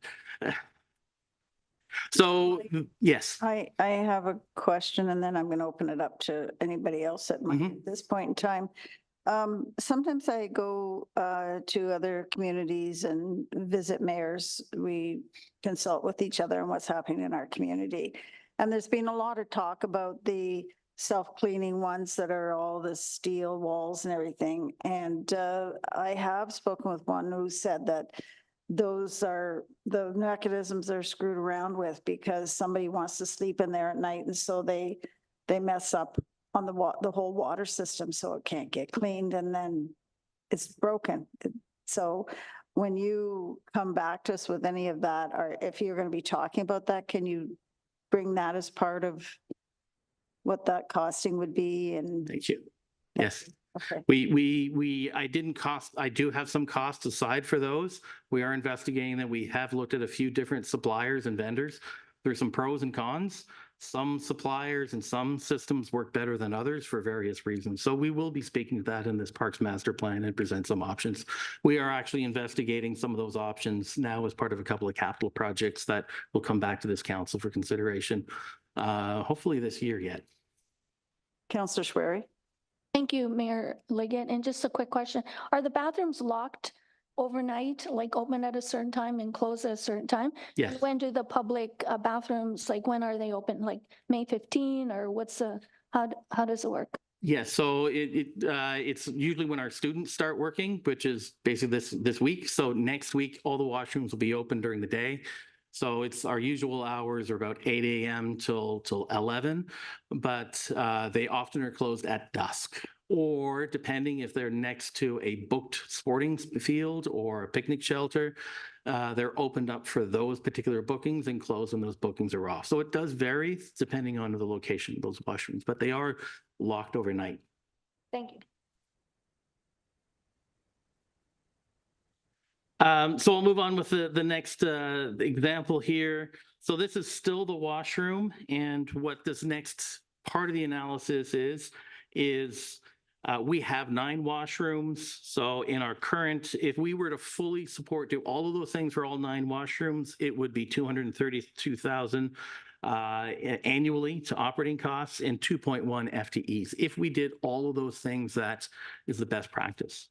So, yes. I have a question and then I'm going to open it up to anybody else that might at this point in time. Sometimes I go to other communities and visit mayors. We consult with each other on what's happening in our community. And there's been a lot of talk about the self-cleaning ones that are all the steel walls and everything. And I have spoken with one who said that those are the mechanisms they're screwed around with because somebody wants to sleep in there at night. And so they mess up on the whole water system, so it can't get cleaned and then it's broken. So when you come back to us with any of that, or if you're going to be talking about that, can you bring that as part of what that costing would be? And Thank you. Yes. okay. I do have some costs aside for those. We are investigating that. We have looked at a few different suppliers and vendors. There's some pros and cons. Some suppliers and some systems work better than others for various reasons. So we will be speaking to that in this Parks Master Plan and present some options. We are actually investigating some of those options now as part of a couple of capital projects that will come back to this council for consideration, hopefully this year yet. Councillor Schwery. Thank you, Mayor Liggett. And just a quick question. Are the bathrooms locked overnight, like open at a certain time and close at a certain time? Yes. And when do the public bathrooms, like when are they open? Like May 15 or how does it work? Yes, so it's usually when our students start working, which is basically this week. So next week, all the washrooms will be open during the day. So it's our usual hours are about 8 a.m. till 11, but they often are closed at dusk. Or depending if they're next to a booked sporting field or a picnic shelter, they're opened up for those particular bookings and closed when those bookings are off. So it does vary depending on the location of those washrooms, but they are locked overnight. Thank you. So I'll move on with the next example here. So this is still the washroom, and what this next part of the analysis is we have 9 washrooms. So in our current, if we were to fully do all of those things for all 9 washrooms, it would be $232,000 annually to operating costs and 2.1 FTEs. If we did all of those things, that is the best practice.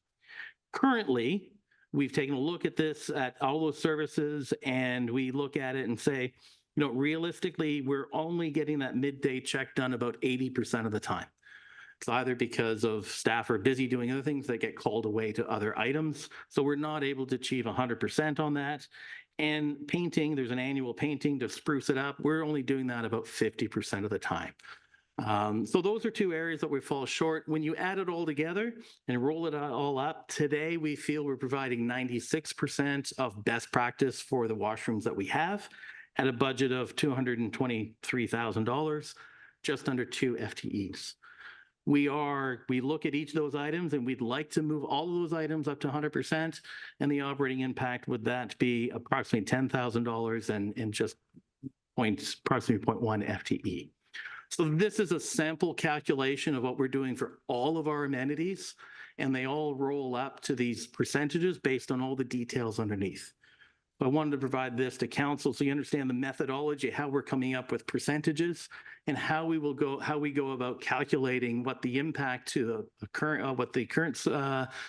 Currently, we've taken a look at this, at all those services, and we look at it and say, you know, realistically, we're only getting that midday check done about 80% of the time. It's either because of staff are busy doing other things that get called away to other items. So we're not able to achieve 100% on that. And painting, there's an annual painting to spruce it up. We're only doing that about 50% of the time. So those are 2 areas that we fall short. When you add it all together and roll it all up, today we feel we're providing 96% of best practice for the washrooms that we have at a budget of $223,000, just under 2 FTEs. We look at each of those items and we'd like to move all of those items up to 100%. And the operating impact would that be approximately $10,000 and just approximately 0.1 FTE. So this is a sample calculation of what we're doing for all of our amenities, and they all roll up to these percentages based on all the details underneath. I wanted to provide this to council so you understand the methodology, how we're coming up with percentages, and how we go about calculating what the impact to the current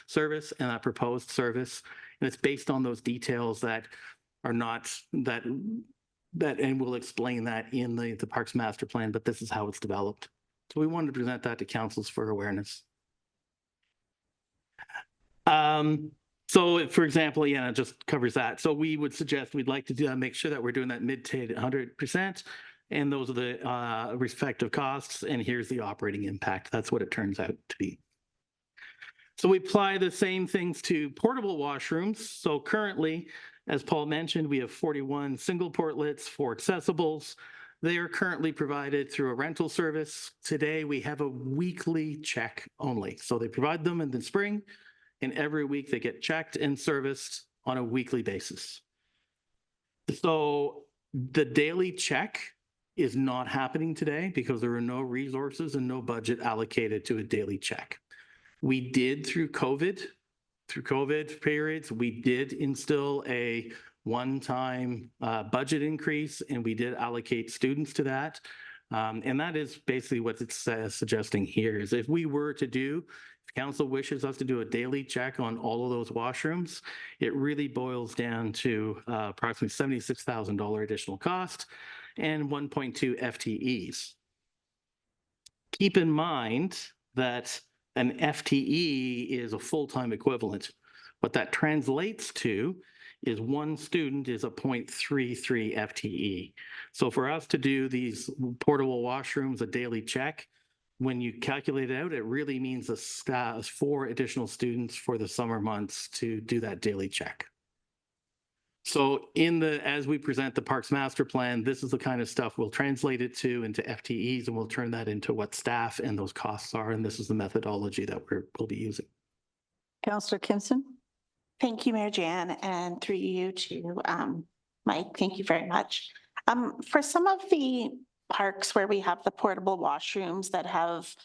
service and that proposed service, and it's based on those details that are not and we'll explain that in the Parks Master Plan, but this is how it's developed. So we wanted to present that to councils for awareness. So for example, yeah, it just covers that. So we would suggest we'd like to make sure that we're doing that mid to 100%. And those are the respective costs. And here's the operating impact. That's what it turns out to be. So we apply the same things to portable washrooms. So currently, as Paul mentioned, we have 41 single portlets, 4 accessibles. They are currently provided through a rental service. Today, we have a weekly check only. So they provide them in the spring, and every week they get checked and serviced on a weekly basis. So the daily check is not happening today because there are no resources and no budget allocated to a daily check. We did through COVID periods, we did instill a one-time budget increase, and we did allocate students to that. And that is basically what it's suggesting here is if we were to do, if council wishes us to do a daily check on all of those washrooms, it really boils down to approximately $76,000 additional cost and 1.2 FTEs. Keep in mind that an FTE is a full-time equivalent. What that translates to is one student is a 0.33 FTE. So for us to do these portable washrooms, a daily check, when you calculate it out, it really means 4 additional students for the summer months to do that daily check. So as we present the Parks Master Plan, this is the kind of stuff we'll translate it into FTEs, and we'll turn that into what staff and those costs are. And this is the methodology that we'll be using. Councillor Kimson? Thank you, Mayor Jan, and through you to Mike, thank you very much. For some of the parks where we have the portable washrooms that have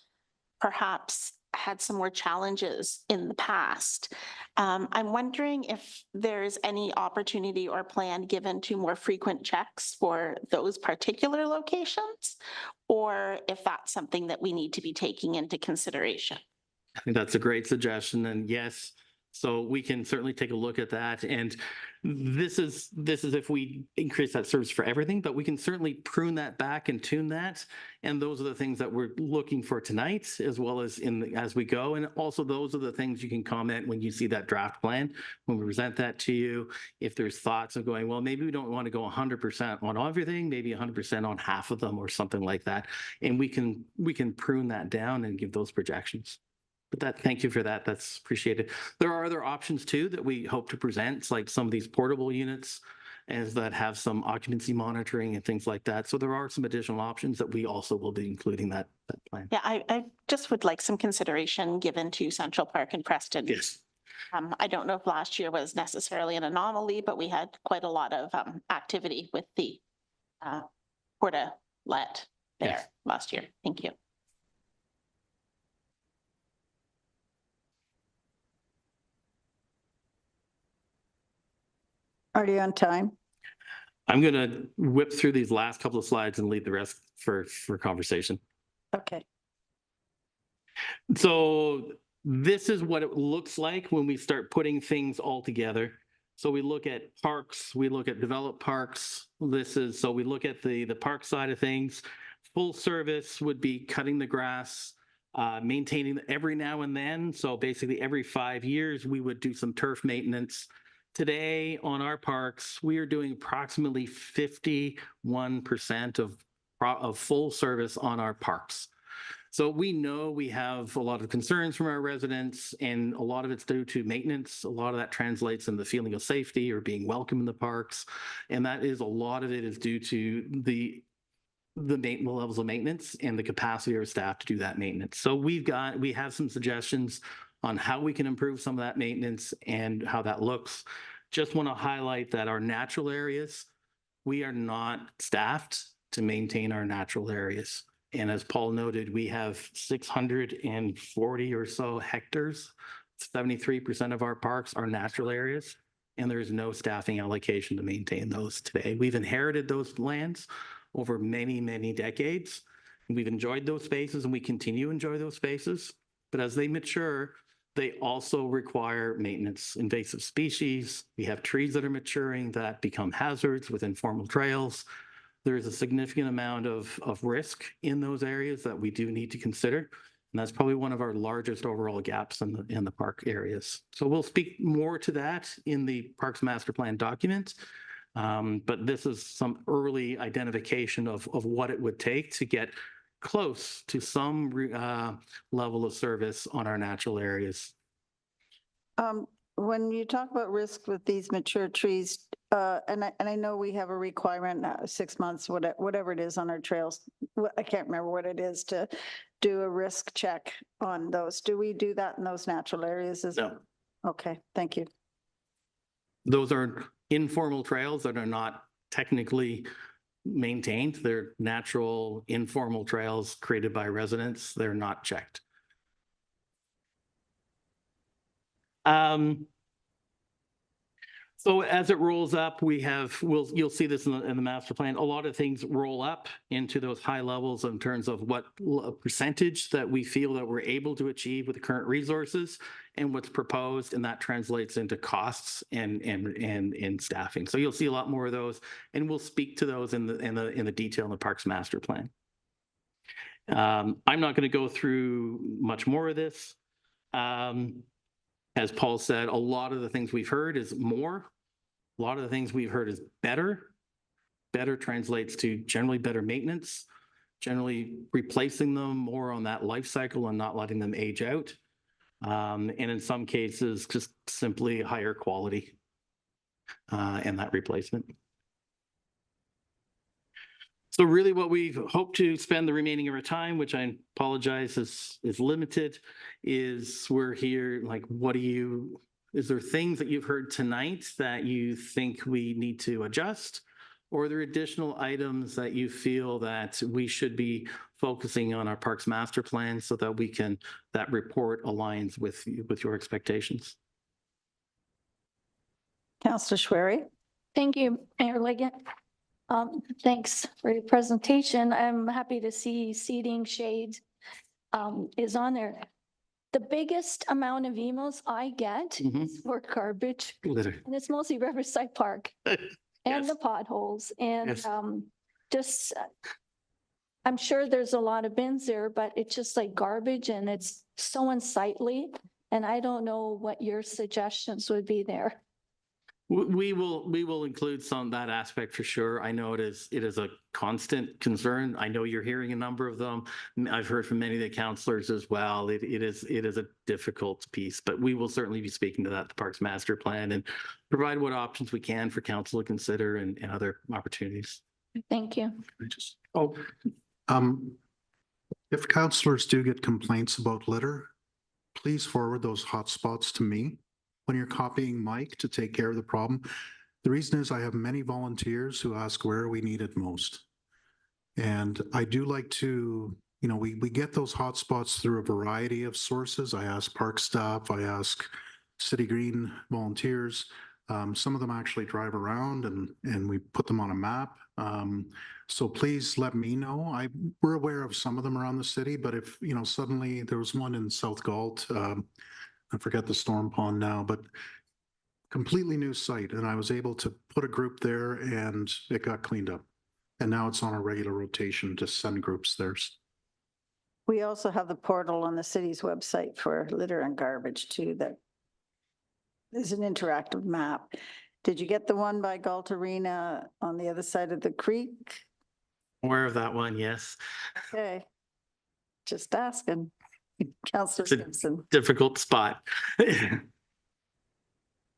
perhaps had some more challenges in the past, I'm wondering if there's any opportunity or plan given to more frequent checks for those particular locations, or if that's something that we need to be taking into consideration. I think that's a great suggestion, and yes, so we can certainly take a look at that. And this is if we increase that service for everything, but we can certainly prune that back and tune that. And those are the things that we're looking for tonight, as well as as we go. And also those are the things you can comment when you see that draft plan, when we present that to you. If there's thoughts of going, well, maybe we don't want to go 100% on everything, maybe 100% on half of them or something like that. And we can prune that down and give those projections. But thank you for that. That's appreciated. There are other options too that we hope to present, like some of these portable units that have some occupancy monitoring and things like that. So there are some additional options that we also will be including that plan. Yeah, I just would like some consideration given to Central Park and Preston. Yes. I don't know if last year was necessarily an anomaly, but we had quite a lot of activity with the portalet there last year. Thank you. Are you on time? I'm going to whip through these last couple of slides and leave the rest for conversation. Okay. So this is what it looks like when we start putting things all together. So we look at parks, we look at developed parks. So we look at the park side of things. Full service would be cutting the grass, maintaining every now and then. So basically every 5 years, we would do some turf maintenance. Today on our parks, we are doing approximately 51% of full service on our parks. So we know we have a lot of concerns from our residents, and a lot of it's due to maintenance. A lot of that translates in the feeling of safety or being welcome in the parks. And that is a lot of it is due to the levels of maintenance and the capacity of our staff to do that maintenance. So we have some suggestions on how we can improve some of that maintenance and how that looks. Just want to highlight that our natural areas, we are not staffed to maintain our natural areas. And as Paul noted, we have 640 or so hectares. 73% of our parks are natural areas, and there is no staffing allocation to maintain those today. We've inherited those lands over many, many decades. We've enjoyed those spaces, and we continue to enjoy those spaces. But as they mature, they also require maintenance. Invasive species, we have trees that are maturing that become hazards with informal trails. There is a significant amount of risk in those areas that we do need to consider. And that's probably one of our largest overall gaps in the park areas. So we'll speak more to that in the Parks Master Plan document. But this is some early identification of what it would take to get close to some level of service on our natural areas. When you talk about risk with these mature trees, and I know we have a requirement, 6 months, whatever it is on our trails. I can't remember what it is to do a risk check on those. Do we do that in those natural areas? No. Okay, thank you. Those are informal trails that are not technically maintained. They're natural, informal trails created by residents. They're not checked. So as it rolls up, you'll see this in the master plan. A lot of things roll up into those high levels in terms of what percentage that we feel that we're able to achieve with the current resources and what's proposed, and that translates into costs and staffing. So you'll see a lot more of those, and we'll speak to those in the detail in the Parks Master Plan. I'm not going to go through much more of this. As Paul said, a lot of the things we've heard is more. A lot of the things we've heard is better. Better translates to generally better maintenance, generally replacing them more on that life cycle and not letting them age out. And in some cases, just simply higher quality in that replacement. So really what we hope to spend the remaining of our time, which I apologize is limited, is we're here, like, is there things that you've heard tonight that you think we need to adjust? Or are there additional items that you feel that we should be focusing on our Parks Master Plan so that that report aligns with your expectations? Councillor Schwery. Thank you, Mayor Liggett. Thanks for your presentation. I'm happy to see seating shades is on there. The biggest amount of emails I get is for garbage, Litter. and it's mostly Riverside Park and Yes. the potholes and Yes. just, I'm sure there's a lot of bins there, but it's just like garbage and it's so unsightly. And I don't know what your suggestions would be there. We will include some of that aspect for sure. I know it is a constant concern. I know you're hearing a number of them. I've heard from many of the councillors as well. It is a difficult piece, but we will certainly be speaking to that at the Parks Master Plan and provide what options we can for council to consider and other opportunities. Thank you. If councillors do get complaints about litter, please forward those hotspots to me when you're copying Mike to take care of the problem. The reason is I have many volunteers who ask where we need it most. And I do like to, we get those hotspots through a variety of sources. I ask park staff, I ask City Green volunteers. Some of them actually drive around and we put them on a map. So please let me know. We're aware of some of them around the city, but if, suddenly there was one in South Galt, I forget the storm pond now, but completely new site. And I was able to put a group there and it got cleaned up. And now it's on a regular rotation to send groups there. We also have the portal on the city's website for litter and garbage too, that is an interactive map. Did you get the one by Galt Arena on the other side of the creek? Aware of that one, yes. Okay. Just asking. Councillor It's a Simpson. difficult spot.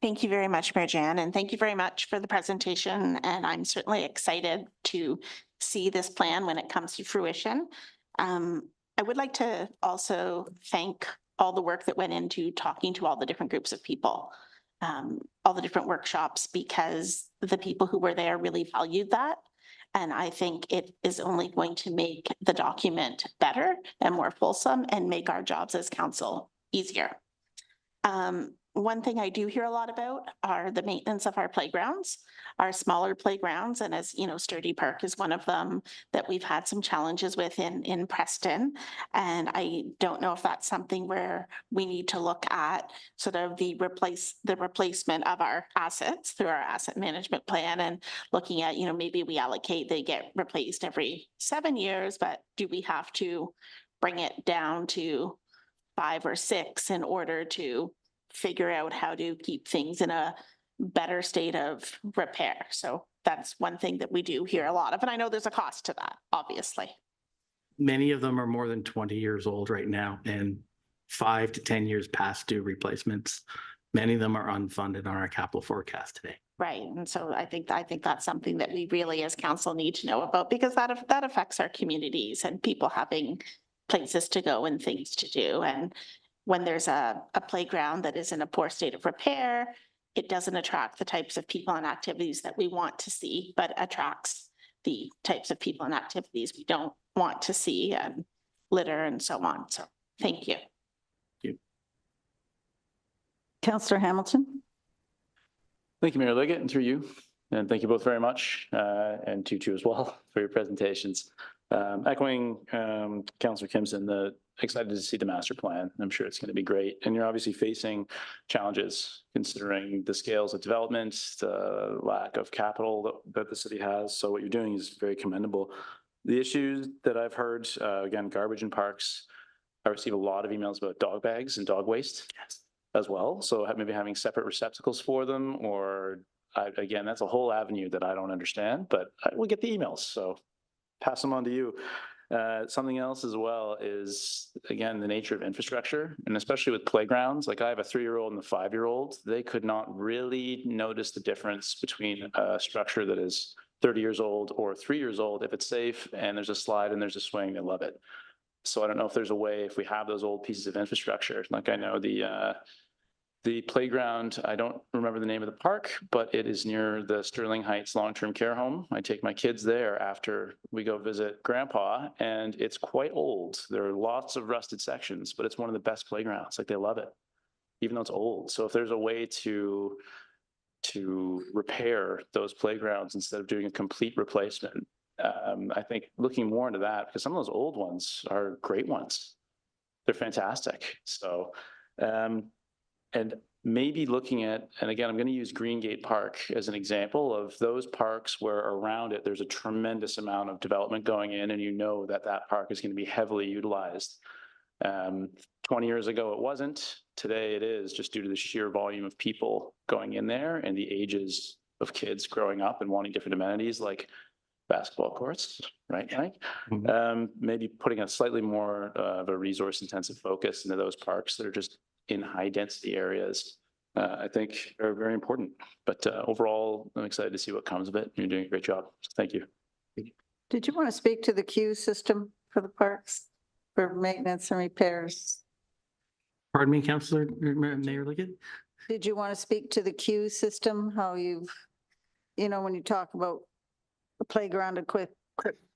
Thank you very much, Mayor Jan, and thank you very much for the presentation. And I'm certainly excited to see this plan when it comes to fruition. I would like to also thank all the work that went into talking to all the different groups of people, all the different workshops, because the people who were there really valued that. And I think it is only going to make the document better and more fulsome and make our jobs as council easier. One thing I do hear a lot about are the maintenance of our playgrounds, our smaller playgrounds. And as you know, Sturdy Park is one of them that we've had some challenges with in Preston. And I don't know if that's something where we need to look at sort of the replacement of our assets through our asset management plan and looking at, maybe we allocate, they get replaced every 7 years, but do we have to bring it down to 5 or 6 in order to figure out how to keep things in a better state of repair? So that's one thing that we do hear a lot of. And I know there's a cost to that, obviously. Many of them are more than 20 years old right now and 5 to 10 years past due replacements. Many of them are unfunded on our capital forecast today. Right. And so I think that's something that we really as council need to know about, because that affects our communities and people having places to go and things to do. And when there's a playground that is in a poor state of repair, it doesn't attract the types of people and activities that we want to see, but attracts the types of people and activities we don't want to see, and litter and so on. So thank you. Councillor Hamilton? Thank you, Mayor Liggett, and through you. And thank you both very much, and Tutu as well for your presentations. Echoing Councillor Kimson, excited to see the master plan. I'm sure it's going to be great. And you're obviously facing challenges considering the scales of development, the lack of capital that the city has. So what you're doing is very commendable. The issues that I've heard, again, garbage in parks. I receive a lot of emails about dog bags and dog waste as well. So maybe having separate receptacles for them, or again, that's a whole avenue that I don't understand, but I will get the emails. So pass them on to you. Something else as well is, again, the nature of infrastructure, and especially with playgrounds. Like I have a 3-year-old and a 5-year-old. They could not really notice the difference between a structure that is 30 years old or 3 years old. If it's safe and there's a slide and there's a swing, they love it. So I don't know if there's a way, if we have those old pieces of infrastructure, like I know the playground, I don't remember the name of the park, but it is near the Sterling Heights Long-Term Care Home. I take my kids there after we go visit Grandpa, and it's quite old. There are lots of rusted sections, but it's one of the best playgrounds. Like they love it, even though it's old. So if there's a way to repair those playgrounds instead of doing a complete replacement, I think looking more into that, because some of those old ones are great ones. They're fantastic. So, and maybe looking at, and again, I'm going to use Greengate Park as an example of those parks where around it, there's a tremendous amount of development going in, and you know that that park is going to be heavily utilized. 20 years ago, it wasn't. Today it is, just due to the sheer volume of people going in there and the ages of kids growing up and wanting different amenities like basketball courts, right, Mike? Maybe putting a slightly more of a resource intensive focus into those parks that are just in high density areas, I think are very important. But overall, I'm excited to see what comes of it. You're doing a great job. So thank you. Did you want to speak to the queue system for the parks for maintenance and repairs? Pardon me, Councillor Mayor Liggett? Did you want to speak to the queue system, how you've, when you talk about the playground equipment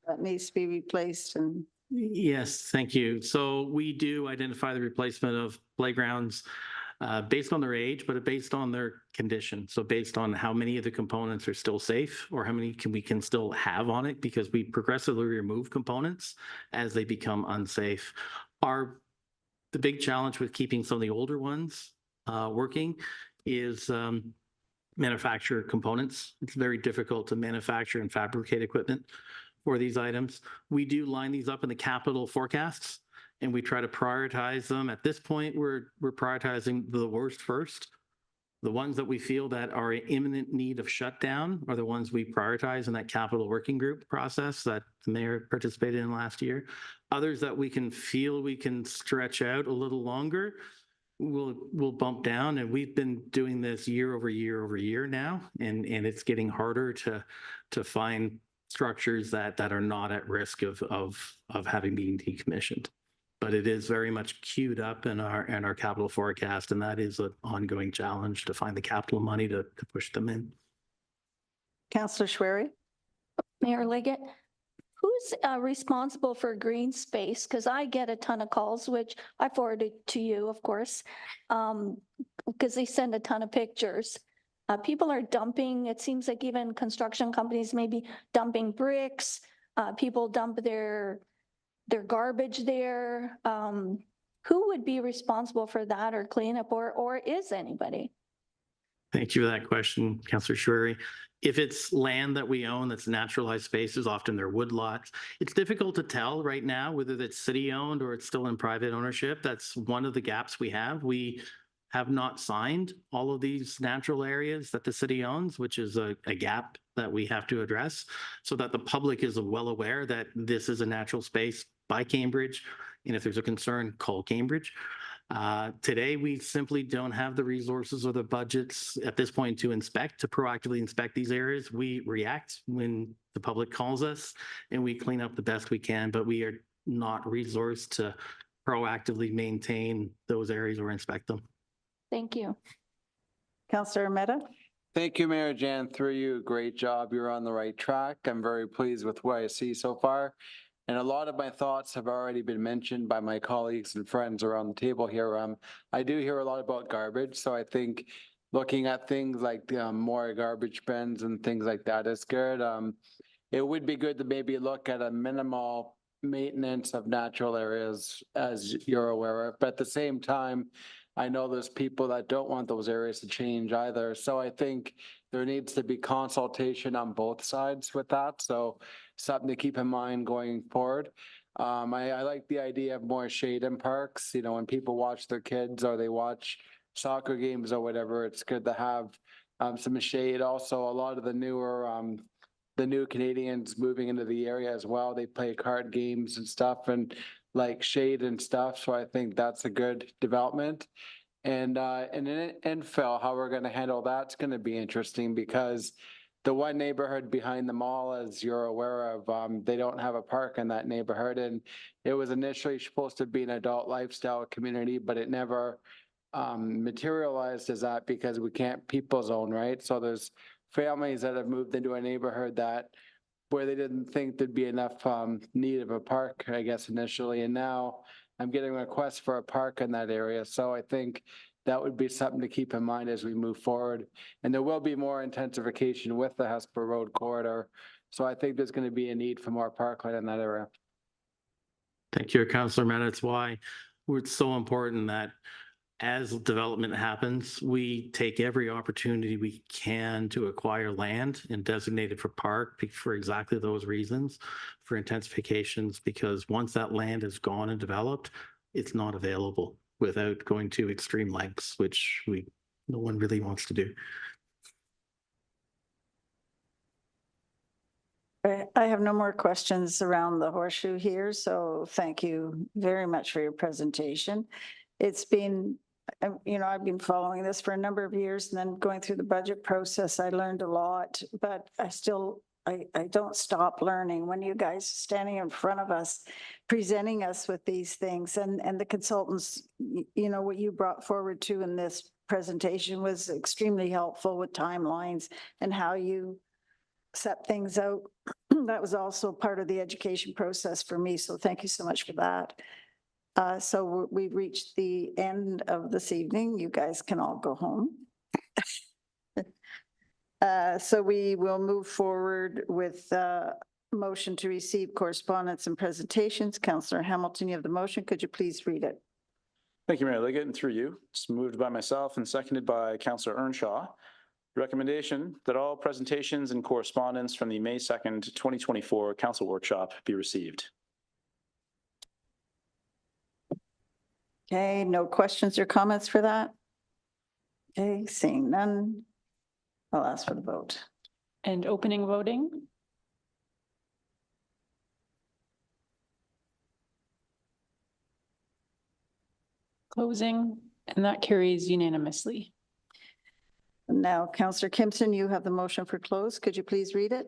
that needs to be replaced and. Yes, thank you. So we do identify the replacement of playgrounds based on their age, but based on their condition. So based on how many of the components are still safe or how many we can still have on it, because we progressively remove components as they become unsafe. The big challenge with keeping some of the older ones working is manufacture components. It's very difficult to manufacture and fabricate equipment for these items. We do line these up in the capital forecasts, and we try to prioritize them. At this point, we're prioritizing the worst first. The ones that we feel that are in imminent need of shutdown are the ones we prioritize in that capital working group process that the mayor participated in last year. Others that we can feel we can stretch out a little longer, we'll bump down. And we've been doing this year over year now, and it's getting harder to find structures that are not at risk of having been decommissioned. But it is very much queued up in our capital forecast, and that is an ongoing challenge to find the capital money to push them in. Councillor Schwery? Mayor Liggett, who's responsible for green space? Because I get a ton of calls, which I forwarded to you, of course, because they send a ton of pictures. People are dumping, it seems like even construction companies may be dumping bricks. People dump their garbage there. Who would be responsible for that or cleanup, or is anybody? Thank you for that question, Councillor Schwery. If it's land that we own that's naturalized spaces, often they're wood lots. It's difficult to tell right now whether it's city owned or it's still in private ownership. That's one of the gaps we have. We have not signed all of these natural areas that the city owns, which is a gap that we have to address so that the public is well aware that this is a natural space by Cambridge. And if there's a concern, call Cambridge. Today, we simply don't have the resources or the budgets at this point to proactively inspect these areas. We react when the public calls us and we clean up the best we can, but we are not resourced to proactively maintain those areas or inspect them. Thank you. Councillor Mehta? Thank you, Mayor Jan. Through you, great job. You're on the right track. I'm very pleased with what I see so far. And a lot of my thoughts have already been mentioned by my colleagues and friends around the table here. I do hear a lot about garbage, so I think looking at things like more garbage bins and things like that is good. It would be good to maybe look at a minimal maintenance of natural areas, as you're aware of. But at the same time, I know there's people that don't want those areas to change either. So I think there needs to be consultation on both sides with that. So something to keep in mind going forward. I like the idea of more shade in parks. You know, when people watch their kids or they watch soccer games or whatever, it's good to have some shade. Also, a lot of the new Canadians moving into the area as well, they play card games and stuff and like shade and stuff. So I think that's a good development. And in infill, how we're going to handle that's going to be interesting because the one neighborhood behind the mall, as you're aware of, they don't have a park in that neighborhood. And it was initially supposed to be an adult lifestyle community, but it never materialized as that because we can't people zone, right? So there's families that have moved into a neighborhood where they didn't think there'd be enough need of a park, I guess, initially. And now I'm getting requests for a park in that area. So I think that would be something to keep in mind as we move forward. And there will be more intensification with the Hesper Road corridor. So I think there's going to be a need for more parkland in that area. Thank you, Councillor Mehta. It's why it's so important that as development happens, we take every opportunity we can to acquire land and designate it for park for exactly those reasons, for intensifications, because once that land is gone and developed, it's not available without going to extreme lengths, which no one really wants to do. I have no more questions around the horseshoe here, so thank you very much for your presentation. It's been, I've been following this for a number of years and then going through the budget process, I learned a lot, but I don't stop learning when you guys are standing in front of us, presenting us with these things and the consultants, what you brought forward too in this presentation was extremely helpful with timelines and how you set things out. That was also part of the education process for me. So thank you so much for that. So we've reached the end of this evening. You guys can all go home. So we will move forward with motion to receive correspondence and presentations. Councillor Hamilton, you have the motion. Could you please read it? Thank you, Mayor Liggett, and through you. It's moved by myself and seconded by Councillor Earnshaw. Recommendation that all presentations and correspondence from the May 2nd, 2024 Council Workshop be received. Okay, no questions or comments for that? Okay, seeing none, I'll ask for the vote. And opening voting. Closing, and that carries unanimously. Now, Councillor Kimson, you have the motion for close. Could you please read it?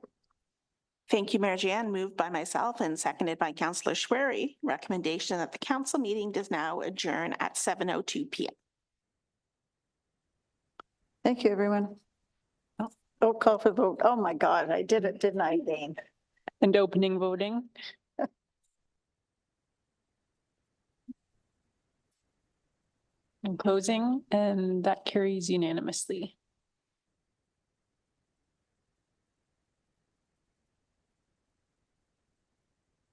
Thank you, Mayor Jan. Moved by myself and seconded by Councillor Schwery. Recommendation that the council meeting does now adjourn at 7:02 p.m. Thank you, everyone. Oh, call for the vote. Oh my God, I did it, didn't I, Dane? And opening voting. And closing, and that carries unanimously.